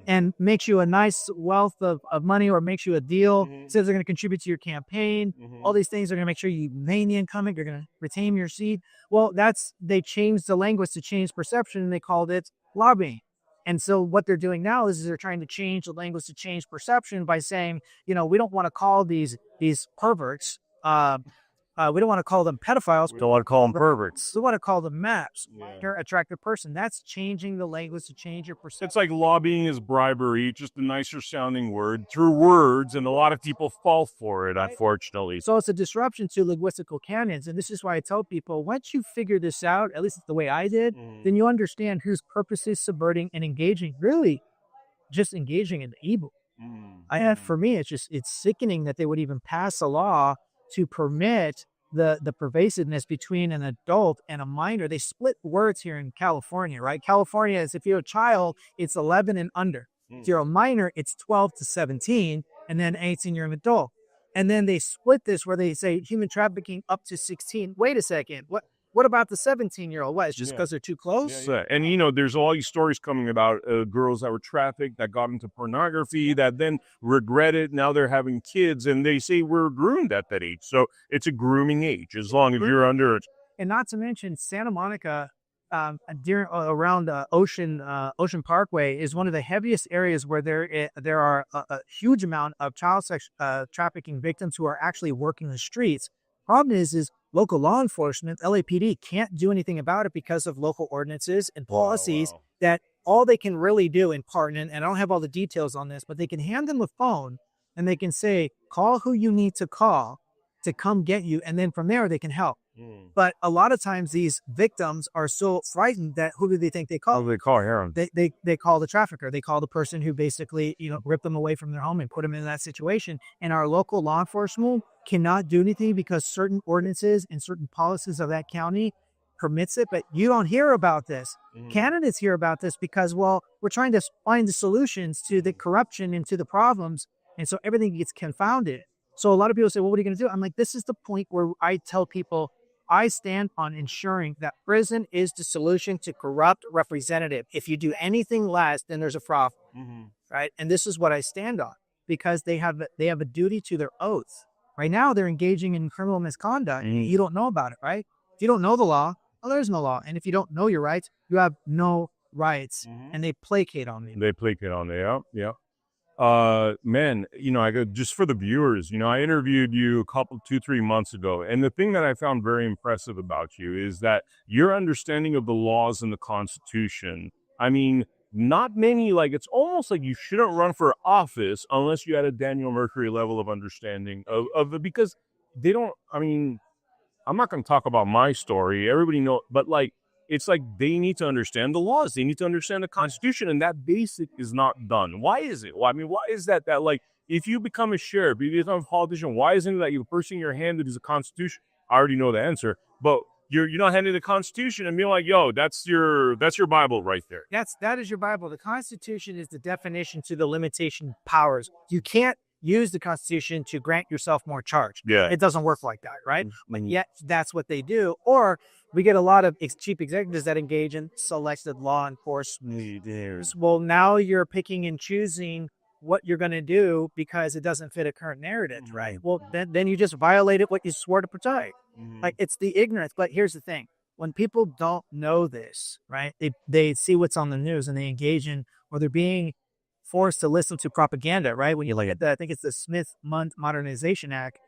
and makes you a nice wealth of money, or makes you a deal, says they're going to contribute to your campaign. All these things are going to make sure you maintain the income, you're going to retain your seat. Well, they changed the language to change perception, and they called it lobbying. And so what they're doing now is they're trying to change the language to change perception by saying, we don't want to call these perverts. We don't want to call them pedophiles. We don't want to call them perverts. We want to call them MAPs, minor attractive person. That's changing the language to change your perception. It's like lobbying is bribery, just a nicer sounding word through words, and a lot of people fall for it, unfortunately. So it's a disruption to linguistical canons, and this is why I tell people, once you figure this out, at least it's the way I did, then you understand whose purpose is subverting and engaging, really just engaging in the evil. For me, it's sickening that they would even pass a law to permit the pervasiveness between an adult and a minor. They split words here in California, right? California is, if you're a child, it's 11 and under. If you're a minor, it's 12 to 17, and then 18, you're an adult. And then they split this where they say human trafficking up to 16. Wait a second. What about the 17-year-old? What, it's just because they're too close? And, there's all these stories coming about girls that were trafficked, that got into pornography, that then regretted. Now they're having kids, and they say we're groomed at that age. So it's a grooming age, as long as you're under it. And not to mention, Santa Monica, around Ocean Parkway, is one of the heaviest areas where there are a huge amount of child sex trafficking victims who are actually working the streets. Problem is local law enforcement, LAPD, can't do anything about it because of local ordinances and policies that all they can really do in part, and I don't have all the details on this, but they can hand them a phone and they can say, call who you need to call to come get you. And then from there, they can help. But a lot of times these victims are so frightened that who do they think they call? They call Aaron. They call the trafficker. They call the person who basically, ripped them away from their home and put them in that situation. And our local law enforcement cannot do anything because certain ordinances and certain policies of that county permits it. But you don't hear about this. Candidates hear about this because, we're trying to find the solutions to the corruption and to the problems. And so everything gets confounded. So a lot of people say, well, what are you going to do? I'm like, this is the point where I tell people, I stand on ensuring that prison is the solution to corrupt representative. If you do anything less, then there's a problem, right? And this is what I stand on, because they have a duty to their oaths. Right now, they're engaging in criminal misconduct. You don't know about it, right? If you don't know the law, well, there's no law. And if you don't know your rights, you have no rights. And they placate on you. They placate on you, yeah. Man, I go, just for the viewers, I interviewed you 2-3 months ago, and the thing that I found very impressive about you is that your understanding of the laws and the Constitution. I mean, not many, it's almost like you shouldn't run for office unless you had a Daniel Mercuri level of understanding of it, because they don't, I'm not going to talk about my story. Everybody knows, but it's like they need to understand the laws. They need to understand the Constitution, and that basic is not done. Why is it? Well, why is that if you become a sheriff, if you become a politician, why isn't it that the first thing you're handed is a Constitution? I already know the answer, but you're not handed the Constitution and being like, yo, that's your Bible right there. That is your Bible. The Constitution is the definition to the limitation powers. You can't use the Constitution to grant yourself more charge. Yeah. It doesn't work like that, right? But yet that's what they do. Or we get a lot of chief executives that engage in selective law enforcement. Well, now you're picking and choosing what you're going to do because it doesn't fit a current narrative, right? Well, then you just violated what you swore to protect. Like, it's the ignorance. But here's the thing. When people don't know this, right, they see what's on the news and they engage in, or they're being forced to listen to propaganda, right? When you look at I think it's the Smith-Mundt Modernization Act,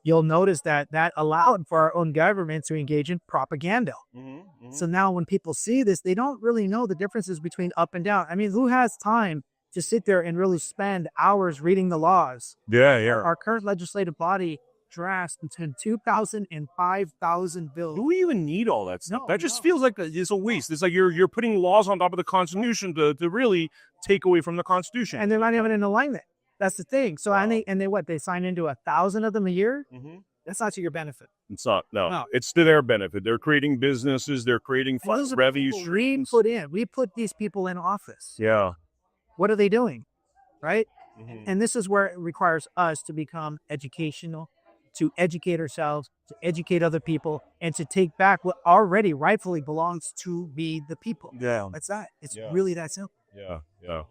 you'll notice that allowed for our own government to engage in propaganda. So now when people see this, they don't really know the differences between up and down. I mean, who has time to sit there and really spend hours reading the laws? Our current legislative body drafts between 2,000 and 5,000 bills. Do we even need all that stuff? No, That just feels like it's a waste. It's like you're putting laws on top of the Constitution to really take away from the Constitution. And they're not even in alignment. That's the thing. So they sign into 1,000 of them a year. That's not to your benefit. It's not. No, it's to their benefit. They're creating businesses. They're creating revenue streams. We put these people in office. Yeah. What are they doing? Right? And this is where it requires us to become educational, to educate ourselves, to educate other people, and to take back what already rightfully belongs to be the people. Yeah. That's that. It's really that simple. Yeah.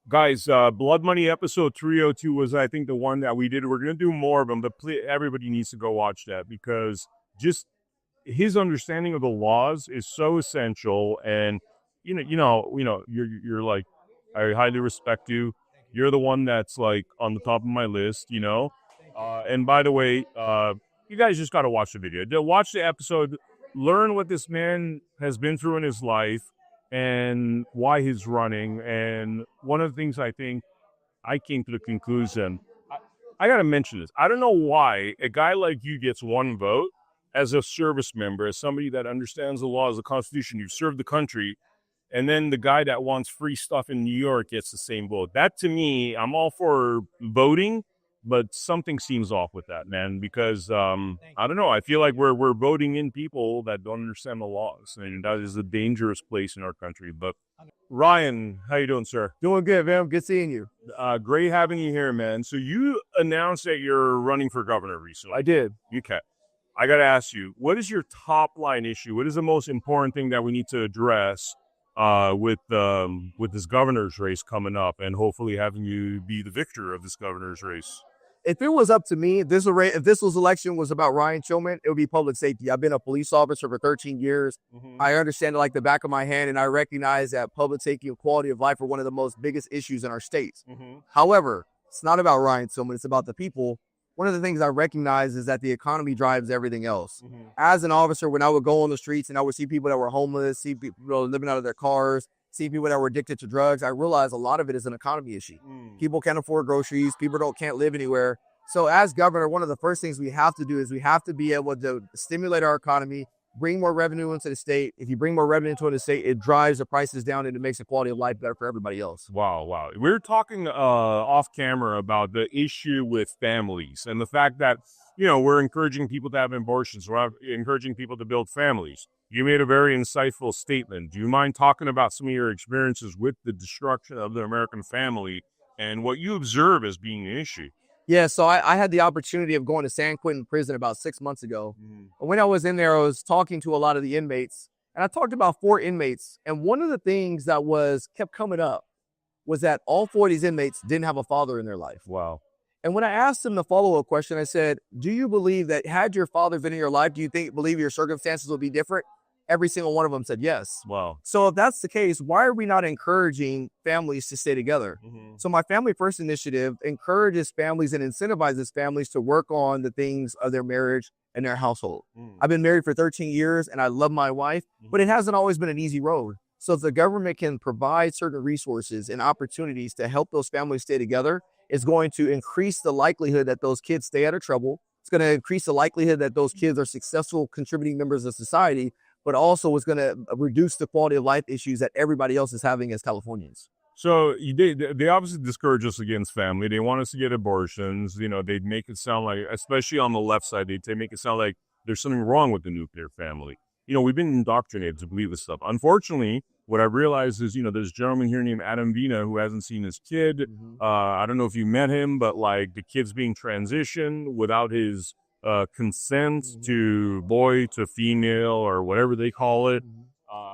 Guys, Blood Money episode 302 was, I think, the one that we did. We're going to do more of them, but everybody needs to go watch that, because just his understanding of the laws is so essential. And, you're like, I highly respect you. You're the one that's like on the top of my list, and by the way, you guys just got to watch the video. Watch the episode, learn what this man has been through in his life and why he's running. And one of the things I think I came to the conclusion, I got to mention this. I don't know why a guy like you gets one vote as a service member, as somebody that understands the laws, the Constitution, you've served the country. And then the guy that wants free stuff in New York gets the same vote. That, to me, I'm all for voting, but something seems off with that, man, because I don't know. I feel like we're voting in people that don't understand the laws, and that is a dangerous place in our country. But Ryan, how you doing, sir? Doing good, man. Good seeing you. Great having you here, man. So you announced that you're running for governor recently. I did. Okay. I got to ask you, what is your top line issue? What is the most important thing that we need to address with this governor's race coming up, and hopefully having you be the victor of this governor's race? If it was up to me, if this election was about Ryan Tillman, it would be public safety. I've been a police officer for 13 years. I understand it like the back of my hand, and I recognize that public safety and quality of life are one of the most biggest issues in our states. However, it's not about Ryan Tillman. It's about the people. One of the things I recognize is that the economy drives everything else. As an officer, when I would go on the streets and I would see people that were homeless, see people living out of their cars, see people that were addicted to drugs, I realized a lot of it is an economy issue. People can't afford groceries. People can't live anywhere. So as governor, one of the first things we have to do is we have to be able to stimulate our economy, bring more revenue into the state. If you bring more revenue into the state, it drives the prices down and it makes the quality of life better for everybody else. Wow. We're talking off camera about the issue with families and the fact that, we're encouraging people to have abortions. We're encouraging people to build families. You made a very insightful statement. Do you mind talking about some of your experiences with the destruction of the American family and what you observe as being an issue? Yeah, so I had the opportunity of going to San Quentin prison about 6 months ago. When I was in there, I was talking to a lot of the inmates, and I talked to about 4 inmates. And one of the things that kept coming up was that all 4 of these inmates didn't have a father in their life. Wow. And when I asked them the follow-up question, I said, do you believe that had your father been in your life, do you believe your circumstances would be different? Every single one of them said yes. Wow. So if that's the case, why are we not encouraging families to stay together? So my Family First initiative encourages families and incentivizes families to work on the things of their marriage and their household. I've been married for 13 years and I love my wife, but it hasn't always been an easy road. So if the government can provide certain resources and opportunities to help those families stay together, it's going to increase the likelihood that those kids stay out of trouble. It's going to increase the likelihood that those kids are successful contributing members of society, but also it's going to reduce the quality of life issues that everybody else is having as Californians. So they obviously discourage us against family. They want us to get abortions. They make it sound like, especially on the left side, they make it sound like there's something wrong with the nuclear family. We've been indoctrinated to believe this stuff. Unfortunately, what I realized is, there's a gentleman here named Adam Vina who hasn't seen his kid. I don't know if you met him, but like the kid's being transitioned without his consent to boy to female or whatever they call it.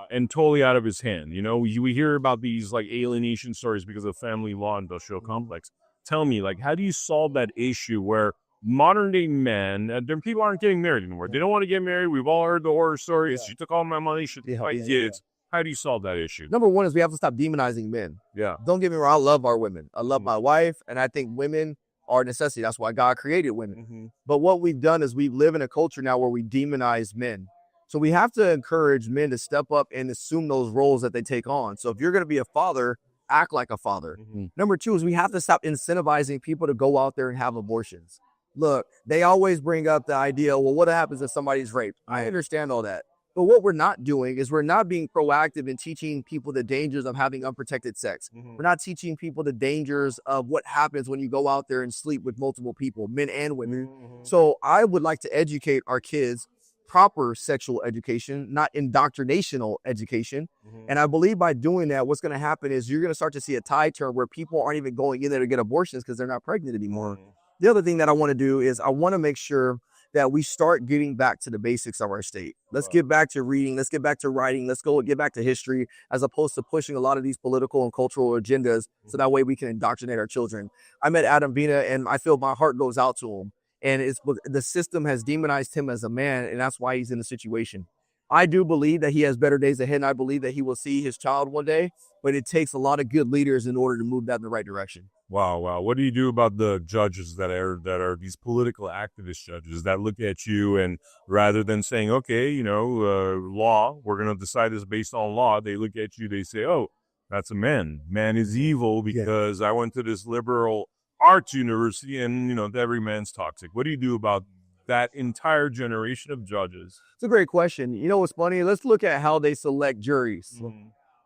and totally out of his hand. You know, we hear about these like alienation stories because of family law industrial complex. Tell me, like, how do you solve that issue where modern day men, people aren't getting married anymore? They don't want to get married. We've all heard the horror stories. She took all my money. She took my kids. How do you solve that issue? Number one is we have to stop demonizing men. Yeah. Don't get me wrong. I love our women. I love my wife, and I think women are a necessity. That's why God created women. But what we've done is we live in a culture now where we demonize men. So we have to encourage men to step up and assume those roles that they take on. So if you're going to be a father, act like a father. Number two is we have to stop incentivizing people to go out there and have abortions. Look, they always bring up the idea, well, what happens if somebody's raped? I understand all that. But what we're not doing is we're not being proactive in teaching people the dangers of having unprotected sex. We're not teaching people the dangers of what happens when you go out there and sleep with multiple people, men and women. So I would like to educate our kids proper sexual education, not indoctrinational education. And I believe by doing that, what's going to happen is you're going to start to see a tide turn where people aren't even going in there to get abortions because they're not pregnant anymore. The other thing that I want to do is I want to make sure that we start getting back to the basics of our state. Let's get back to reading. Let's get back to writing. Let's get back to history, as opposed to pushing a lot of these political and cultural agendas. So that way we can indoctrinate our children. I met Adam Vina, and I feel my heart goes out to him. And the system has demonized him as a man, and that's why he's in the situation. I do believe that he has better days ahead, and I believe that he will see his child one day, but it takes a lot of good leaders in order to move that in the right direction. Wow. What do you do about the judges that are these political activist judges that look at you and rather than saying, okay, law, we're going to decide this based on law, they look at you, they say, oh, that's a man. Man is evil because I went to this liberal arts university and, every man's toxic. What do you do about that entire generation of judges? It's a great question. You know what's funny? Let's look at how they select juries.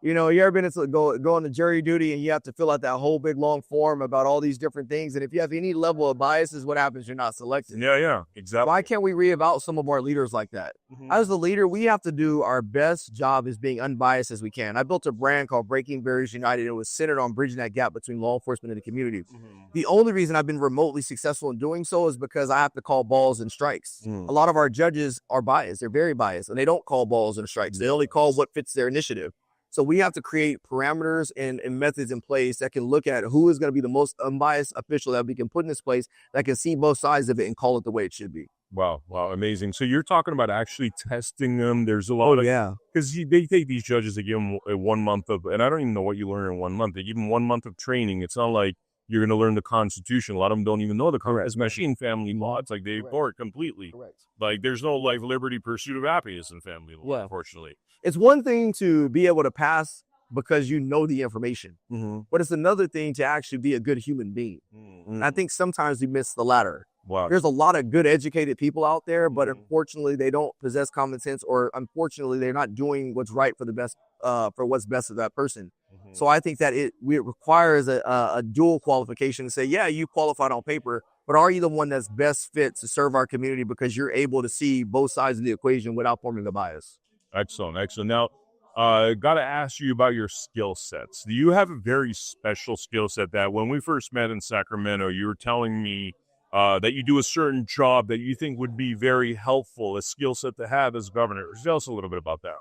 You ever been to go on the jury duty and you have to fill out that whole big long form about all these different things. And if you have any level of biases, what happens? You're not selected. Yeah, exactly. Why can't we reevaluate some of our leaders like that? As a leader, we have to do our best job as being unbiased as we can. I built a brand called Breaking Barriers United. It was centered on bridging that gap between law enforcement and the community. The only reason I've been remotely successful in doing so is because I have to call balls and strikes. A lot of our judges are biased. They're very biased, and they don't call balls and strikes. They only call what fits their initiative. So we have to create parameters and methods in place that can look at who is going to be the most unbiased official that we can put in this place that can see both sides of it and call it the way it should be. Wow, amazing. So you're talking about actually testing them. There's a lot because they take these judges, they give them 1 month of, and I don't even know what you learn in 1 month. They give them 1 month of training. It's not like you're going to learn the Constitution. A lot of them don't even know the Constitution, especially in family law. It's like they ignore it completely. Like there's no life, liberty, pursuit of happiness in family law, unfortunately. It's one thing to be able to pass because you know the information, but it's another thing to actually be a good human being. And I think sometimes we miss the latter. There's a lot of good educated people out there, but unfortunately they don't possess common sense, or unfortunately they're not doing what's right for the best, for what's best of that person. So I think that it requires a dual qualification to say, yeah, you qualified on paper, but are you the one that's best fit to serve our community because you're able to see both sides of the equation without forming a bias? Excellent. Now, got to ask you about your skill sets. Do you have a very special skill set that when we first met in Sacramento, you were telling me that you do a certain job that you think would be very helpful, a skill set to have as governor? Tell us a little bit about that.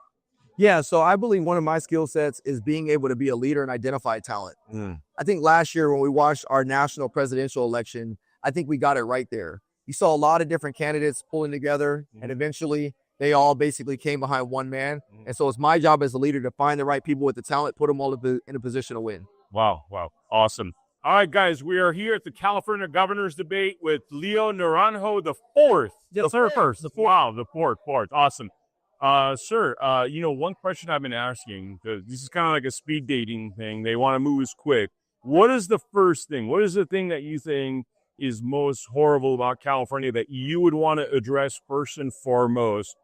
Yeah, so I believe one of my skill sets is being able to be a leader and identify talent. I think last year when we watched our national presidential election, I think we got it right there. You saw a lot of different candidates pulling together, and eventually they all basically came behind one man. And so it's my job as a leader to find the right people with the talent, put them all in a position to win. Wow. Awesome. All right, guys, we are here at the California Governor's Debate with Leo Naranjo, the fourth. Yes, sir. First. Wow, the fourth. Awesome. Sir, one question I've been asking, because this is kind of like a speed dating thing. They want to move as quick. What is the first thing? What is the thing that you think is most horrible about California that you would want to address first and foremost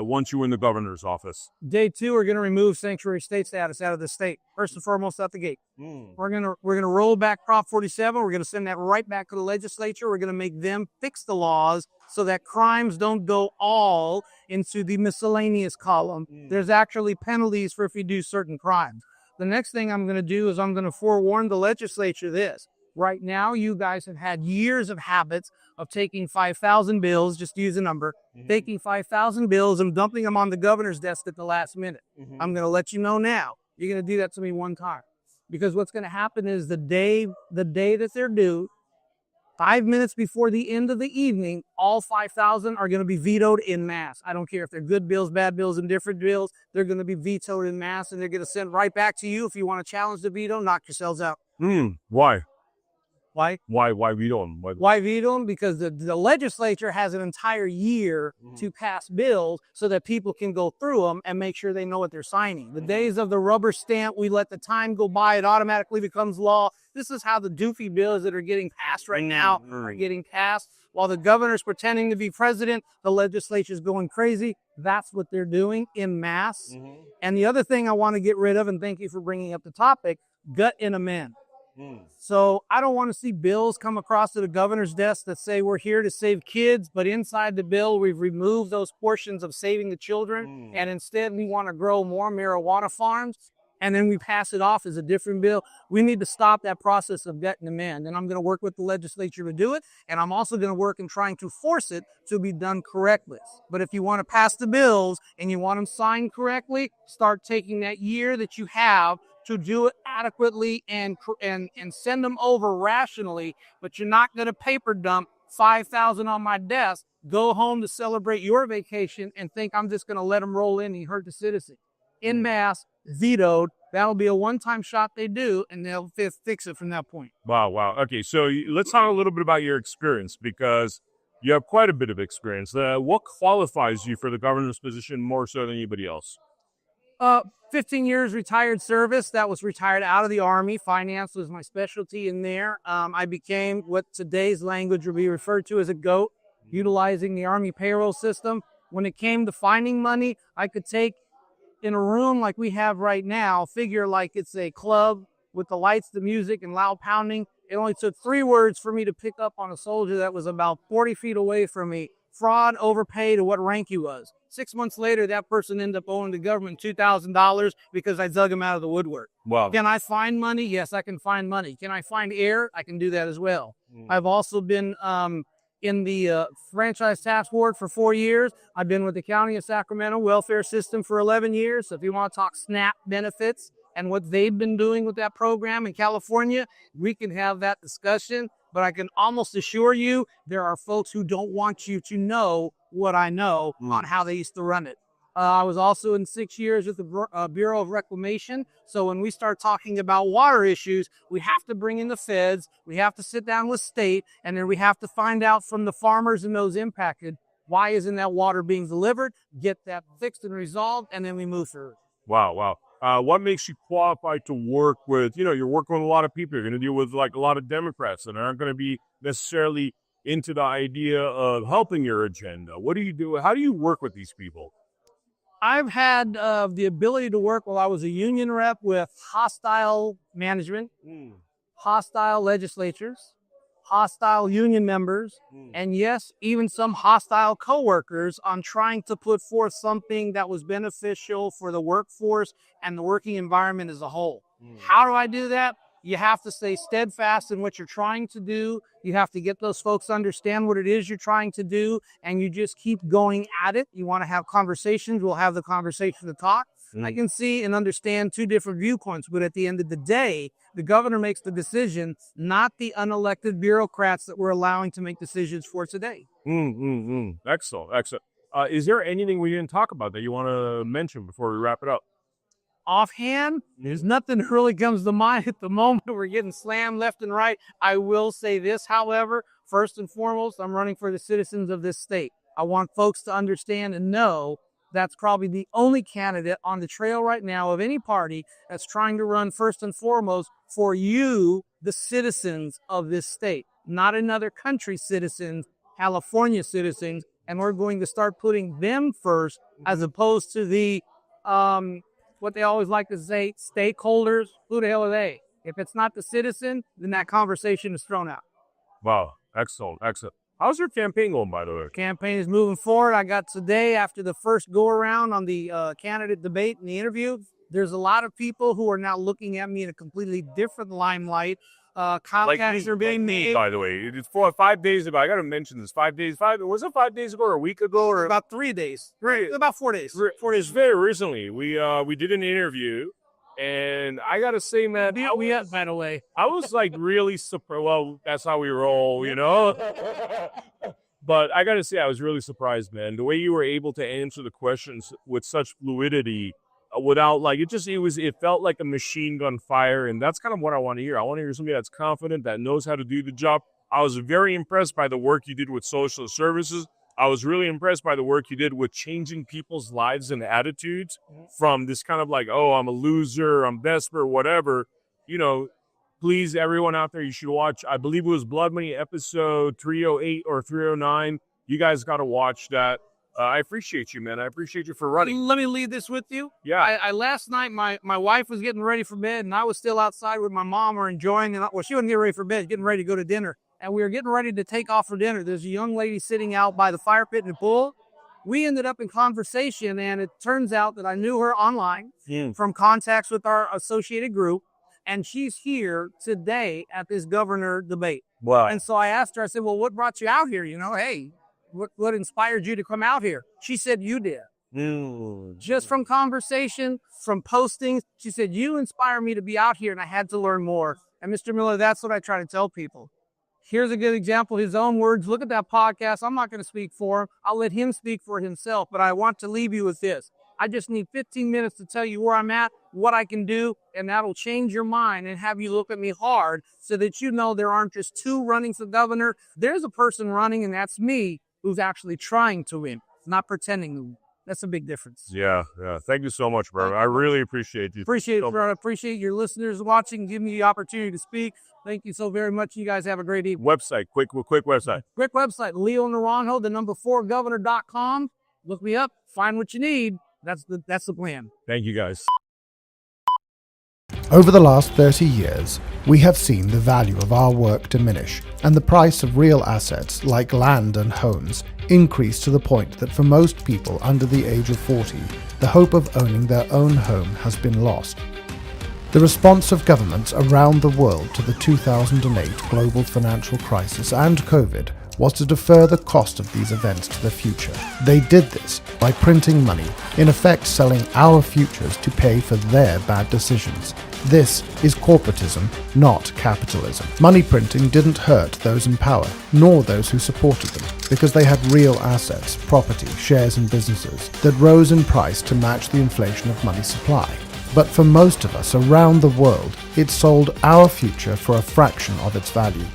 once you were in the governor's office? Day 2, we're going to remove sanctuary state status out of the state. First and foremost, out the gate. We're gonna roll back Prop 47. We're going to send that right back to the legislature. We're going to make them fix the laws so that crimes don't go all into the miscellaneous column. There's actually penalties for if you do certain crimes. The next thing I'm going to do is I'm going to forewarn the legislature this. Right now, you guys have had years of habits of taking 5,000 bills, just to use a number, taking 5,000 bills and dumping them on the governor's desk at the last minute. I'm going to let you know now. You're going to do that to me one time. Because what's going to happen is the day that they're due, 5 minutes before the end of the evening, all 5,000 are going to be vetoed in mass. I don't care if they're good bills, bad bills, indifferent bills. They're going to be vetoed in mass, and they're going to send right back to you. If you want to challenge the veto, knock yourselves out. Why? Why? Why veto them? Why veto them? Because the legislature has an entire year to pass bills so that people can go through them and make sure they know what they're signing. The days of the rubber stamp, we let the time go by, it automatically becomes law. This is how the doofy bills that are getting passed right now are getting passed. While the governor's pretending to be president, the legislature's going crazy. That's what they're doing in mass. And the other thing I want to get rid of, and thank you for bringing up the topic, gut and amend. So I don't want to see bills come across to the governor's desk that say we're here to save kids, but inside the bill we've removed those portions of saving the children, and instead we want to grow more marijuana farms, and then we pass it off as a different bill. We need to stop that process of gut and amend, and I'm going to work with the legislature to do it, and I'm also going to work in trying to force it to be done correctly. But if you want to pass the bills and you want them signed correctly, start taking that year that you have to do it adequately and send them over rationally, but you're not going to paper dump 5,000 on my desk, go home to celebrate your vacation, and think I'm just going to let them roll in and hurt the citizen. In mass, vetoed. That'll be a one-time shot they do, and they'll fix it from that point. Wow. Okay, so let's talk a little bit about your experience, because you have quite a bit of experience. What qualifies you for the governor's position more so than anybody else? 15 years retired service. That was retired out of the Army. Finance was my specialty in there. I became what today's language would be referred to as a GOAT, utilizing the Army payroll system. When it came to finding money, I could take in a room like we have right now, figure like it's a club with the lights, the music, and loud pounding. It only took 3 words for me to pick up on a soldier that was about 40 feet away from me. Fraud, overpaid, or what rank he was. 6 months later, that person ended up owing the government $2,000 because I dug him out of the woodwork. Wow. Can I find money? Yes, I can find money. Can I find air? I can do that as well. I've also been in the franchise task board for 4 years. I've been with the County of Sacramento welfare system for 11 years. So if you want to talk SNAP benefits and what they've been doing with that program in California, we can have that discussion. But I can almost assure you there are folks who don't want you to know what I know on how they used to run it. I was also in 6 years with the Bureau of Reclamation. So when we start talking about water issues, we have to bring in the feds, we have to sit down with state, and then we have to find out from the farmers and those impacted, why isn't that water being delivered, get that fixed and resolved, and then we move through. Wow. What makes you qualified to work with, you're working with a lot of people. You're going to deal with like a lot of Democrats that aren't going to be necessarily into the idea of helping your agenda. What do you do? How do you work with these people? I've had the ability to work while I was a union rep with hostile management, hostile legislatures, hostile union members, and yes, even some hostile coworkers on trying to put forth something that was beneficial for the workforce and the working environment as a whole. How do I do that? You have to stay steadfast in what you're trying to do. You have to get those folks to understand what it is you're trying to do, and you just keep going at it. You want to have conversations, we'll have the conversation to talk. I can see and understand 2 different viewpoints, but at the end of the day, the governor makes the decision, not the unelected bureaucrats that we're allowing to make decisions for today. Excellent. Is there anything we didn't talk about that you want to mention before we wrap it up? Offhand, there's nothing that really comes to mind at the moment. We're getting slammed left and right. I will say this, however, first and foremost, I'm running for the citizens of this state. I want folks to understand and know that's probably the only candidate on the trail right now of any party that's trying to run first and foremost for you, the citizens of this state, not another country's citizens, California citizens, and we're going to start putting them first as opposed to the what they always like to say, stakeholders. Who the hell are they? If it's not the citizen, then that conversation is thrown out. Wow, excellent. How's your campaign going, by the way? Campaign is moving forward. I got today, after the first go-around on the candidate debate and the interview, there's a lot of people who are now looking at me in a completely different limelight Comcast are being made. By the way, it's 5 days ago. I got to mention this. 5 days. Was it 5 days ago or a week ago? Or About 3 days. About 4 days. 4 days. Very recently, we did an interview, and I got to say, man, By the way. I was like really surprised. Well, that's how we roll, you know. But I got to say, I was really surprised, man. The way you were able to answer the questions with such fluidity, without like it felt like a machine gun fire, and that's kind of what I want to hear. I want to hear somebody that's confident, that knows how to do the job. I was very impressed by the work you did with social services. I was really impressed by the work you did with changing people's lives and attitudes from this kind of like, oh, I'm a loser, I'm desperate, whatever. You know, please, everyone out there, you should watch. I believe it was Blood Money episode 308 or 309. You guys got to watch that. I appreciate you, man. I appreciate you for running. Let me leave this with you. Yeah. I last night, my wife was getting ready for bed, and I was still outside with my mom. We're enjoying it. Well, she wasn't getting ready for bed, getting ready to go to dinner. And we were getting ready to take off for dinner. There's a young lady sitting out by the fire pit in the pool. We ended up in conversation, and it turns out that I knew her online from contacts with our associated group, and she's here today at this governor debate. Wow. And so I asked her, I said, well, what brought you out here? You know, hey, what inspired you to come out here? She said, you did. Just from conversation, from postings, she said, you inspired me to be out here, and I had to learn more. And Mr. Miller, that's what I try to tell people. Here's a good example, his own words. Look at that podcast. I'm not going to speak for him. I'll let him speak for himself, but I want to leave you with this. I just need 15 minutes to tell you where I'm at, what I can do, and that'll change your mind and have you look at me hard so that you know there aren't just two running for governor. There's a person running, and that's me, who's actually trying to win, not pretending to win. That's a big difference. Yeah. Thank you so much, bro. I really appreciate you. Appreciate it, bro. I appreciate your listeners watching, giving me the opportunity to speak. Thank you so very much. You guys have a great evening. Website, quick website. Quick website, Leo Naranjo, 4governor.com. Look me up, find what you need. That's the plan. Thank you, guys. Over the last 30 years, we have seen the value of our work diminish and the price of real assets like land and homes increase to the point that for most people under the age of 40, the hope of owning their own home has been lost. The response of governments around the world to the 2008 global financial crisis and COVID was to defer the cost of these events to the future. They did this by printing money, in effect selling our futures to pay for their bad decisions. This is corporatism, not capitalism. Money printing didn't hurt those in power, nor those who supported them, because they had real assets, property, shares and businesses that rose in price to match the inflation of money supply. But for most of us around the world, it sold our future for a fraction of its value.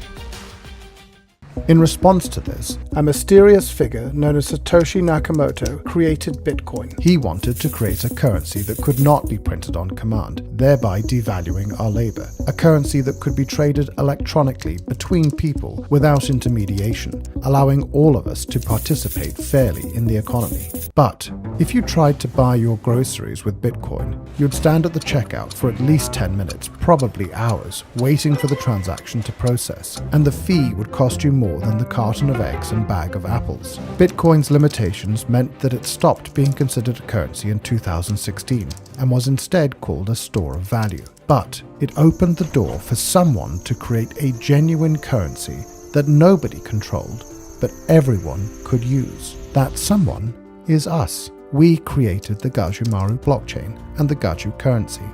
In response to this, a mysterious figure known as Satoshi Nakamoto created Bitcoin. He wanted to create a currency that could not be printed on command, thereby devaluing our labor. A currency that could be traded electronically between people without intermediation, allowing all of us to participate fairly in the economy. But if you tried to buy your groceries with Bitcoin, you'd stand at the checkout for at least 10 minutes, probably hours, waiting for the transaction to process, and the fee would cost you more than the carton of eggs and bag of apples. Bitcoin's limitations meant that it stopped being considered a currency in 2016 and was instead called a store of value. But it opened the door for someone to create a genuine currency that nobody controlled, but everyone could use. That someone is us. We created the Gajumaru blockchain and the Gaju currency.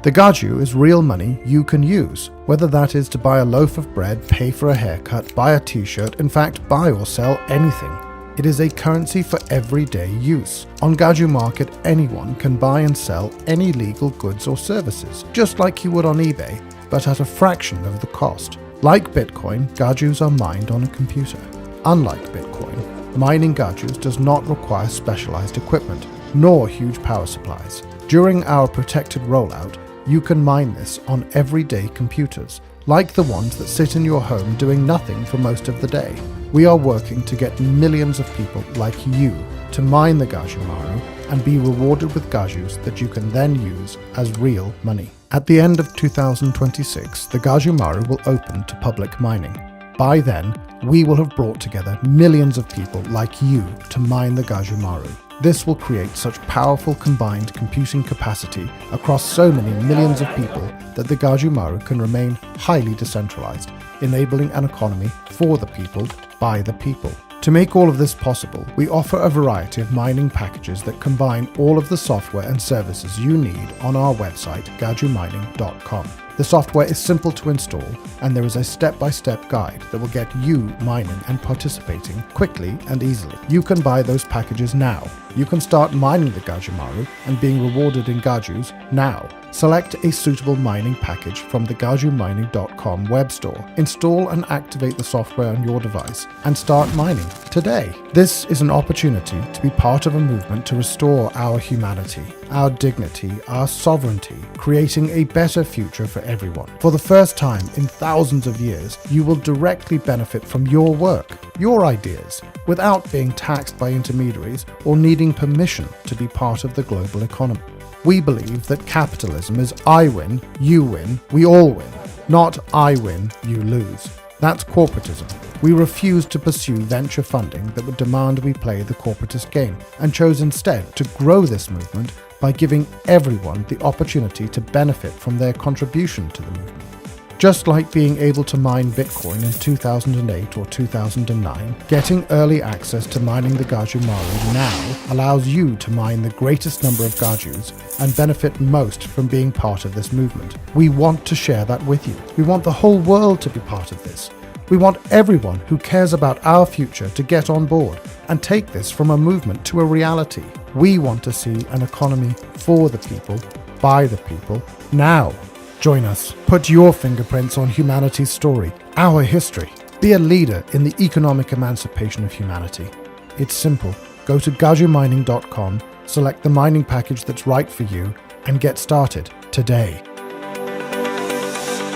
The Gaju is real money you can use, whether that is to buy a loaf of bread, pay for a haircut, buy a t-shirt, in fact buy or sell anything. It is a currency for everyday use. On Gaju Market, anyone can buy and sell any legal goods or services, just like you would on eBay, but at a fraction of the cost. Like Bitcoin, Gajus are mined on a computer. Unlike Bitcoin, mining Gajus does not require specialized equipment, nor huge power supplies. During our protected rollout, you can mine this on everyday computers, like the ones that sit in your home doing nothing for most of the day. We are working to get millions of people like you to mine the Gajumaru and be rewarded with Gajus that you can then use as real money. At the end of 2026, the Gajumaru will open to public mining. By then, we will have brought together millions of people like you to mine the Gajumaru. This will create such powerful combined computing capacity across so many millions of people that the Gajumaru can remain highly decentralized, enabling an economy for the people, by the people. To make all of this possible, we offer a variety of mining packages that combine all of the software and services you need on our website, gajumining.com. The software is simple to install, and there is a step-by-step guide that will get you mining and participating quickly and easily. You can buy those packages now. You can start mining the Gajumaru and being rewarded in Gajus now. Select a suitable mining package from the gajumining.com web store. Install and activate the software on your device and start mining today. This is an opportunity to be part of a movement to restore our humanity, our dignity, our sovereignty, creating a better future for everyone. For the first time in thousands of years, you will directly benefit from your work, your ideas, without being taxed by intermediaries or needing permission to be part of the global economy. We believe that capitalism is I win, you win, we all win, not I win, you lose. That's corporatism. We refuse to pursue venture funding that would demand we play the corporatist game, and chose instead to grow this movement by giving everyone the opportunity to benefit from their contribution to the movement. Just like being able to mine Bitcoin in 2008 or 2009, getting early access to mining the Gajumaru now allows you to mine the greatest number of Gajus and benefit most from being part of this movement. We want to share that with you. We want the whole world to be part of this. We want everyone who cares about our future to get on board and take this from a movement to a reality. We want to see an economy for the people, by the people, now. Join us. Put your fingerprints on humanity's story, our history. Be a leader in the economic emancipation of humanity. It's simple. Go to gajumining.com, select the mining package that's right for you, and get started today.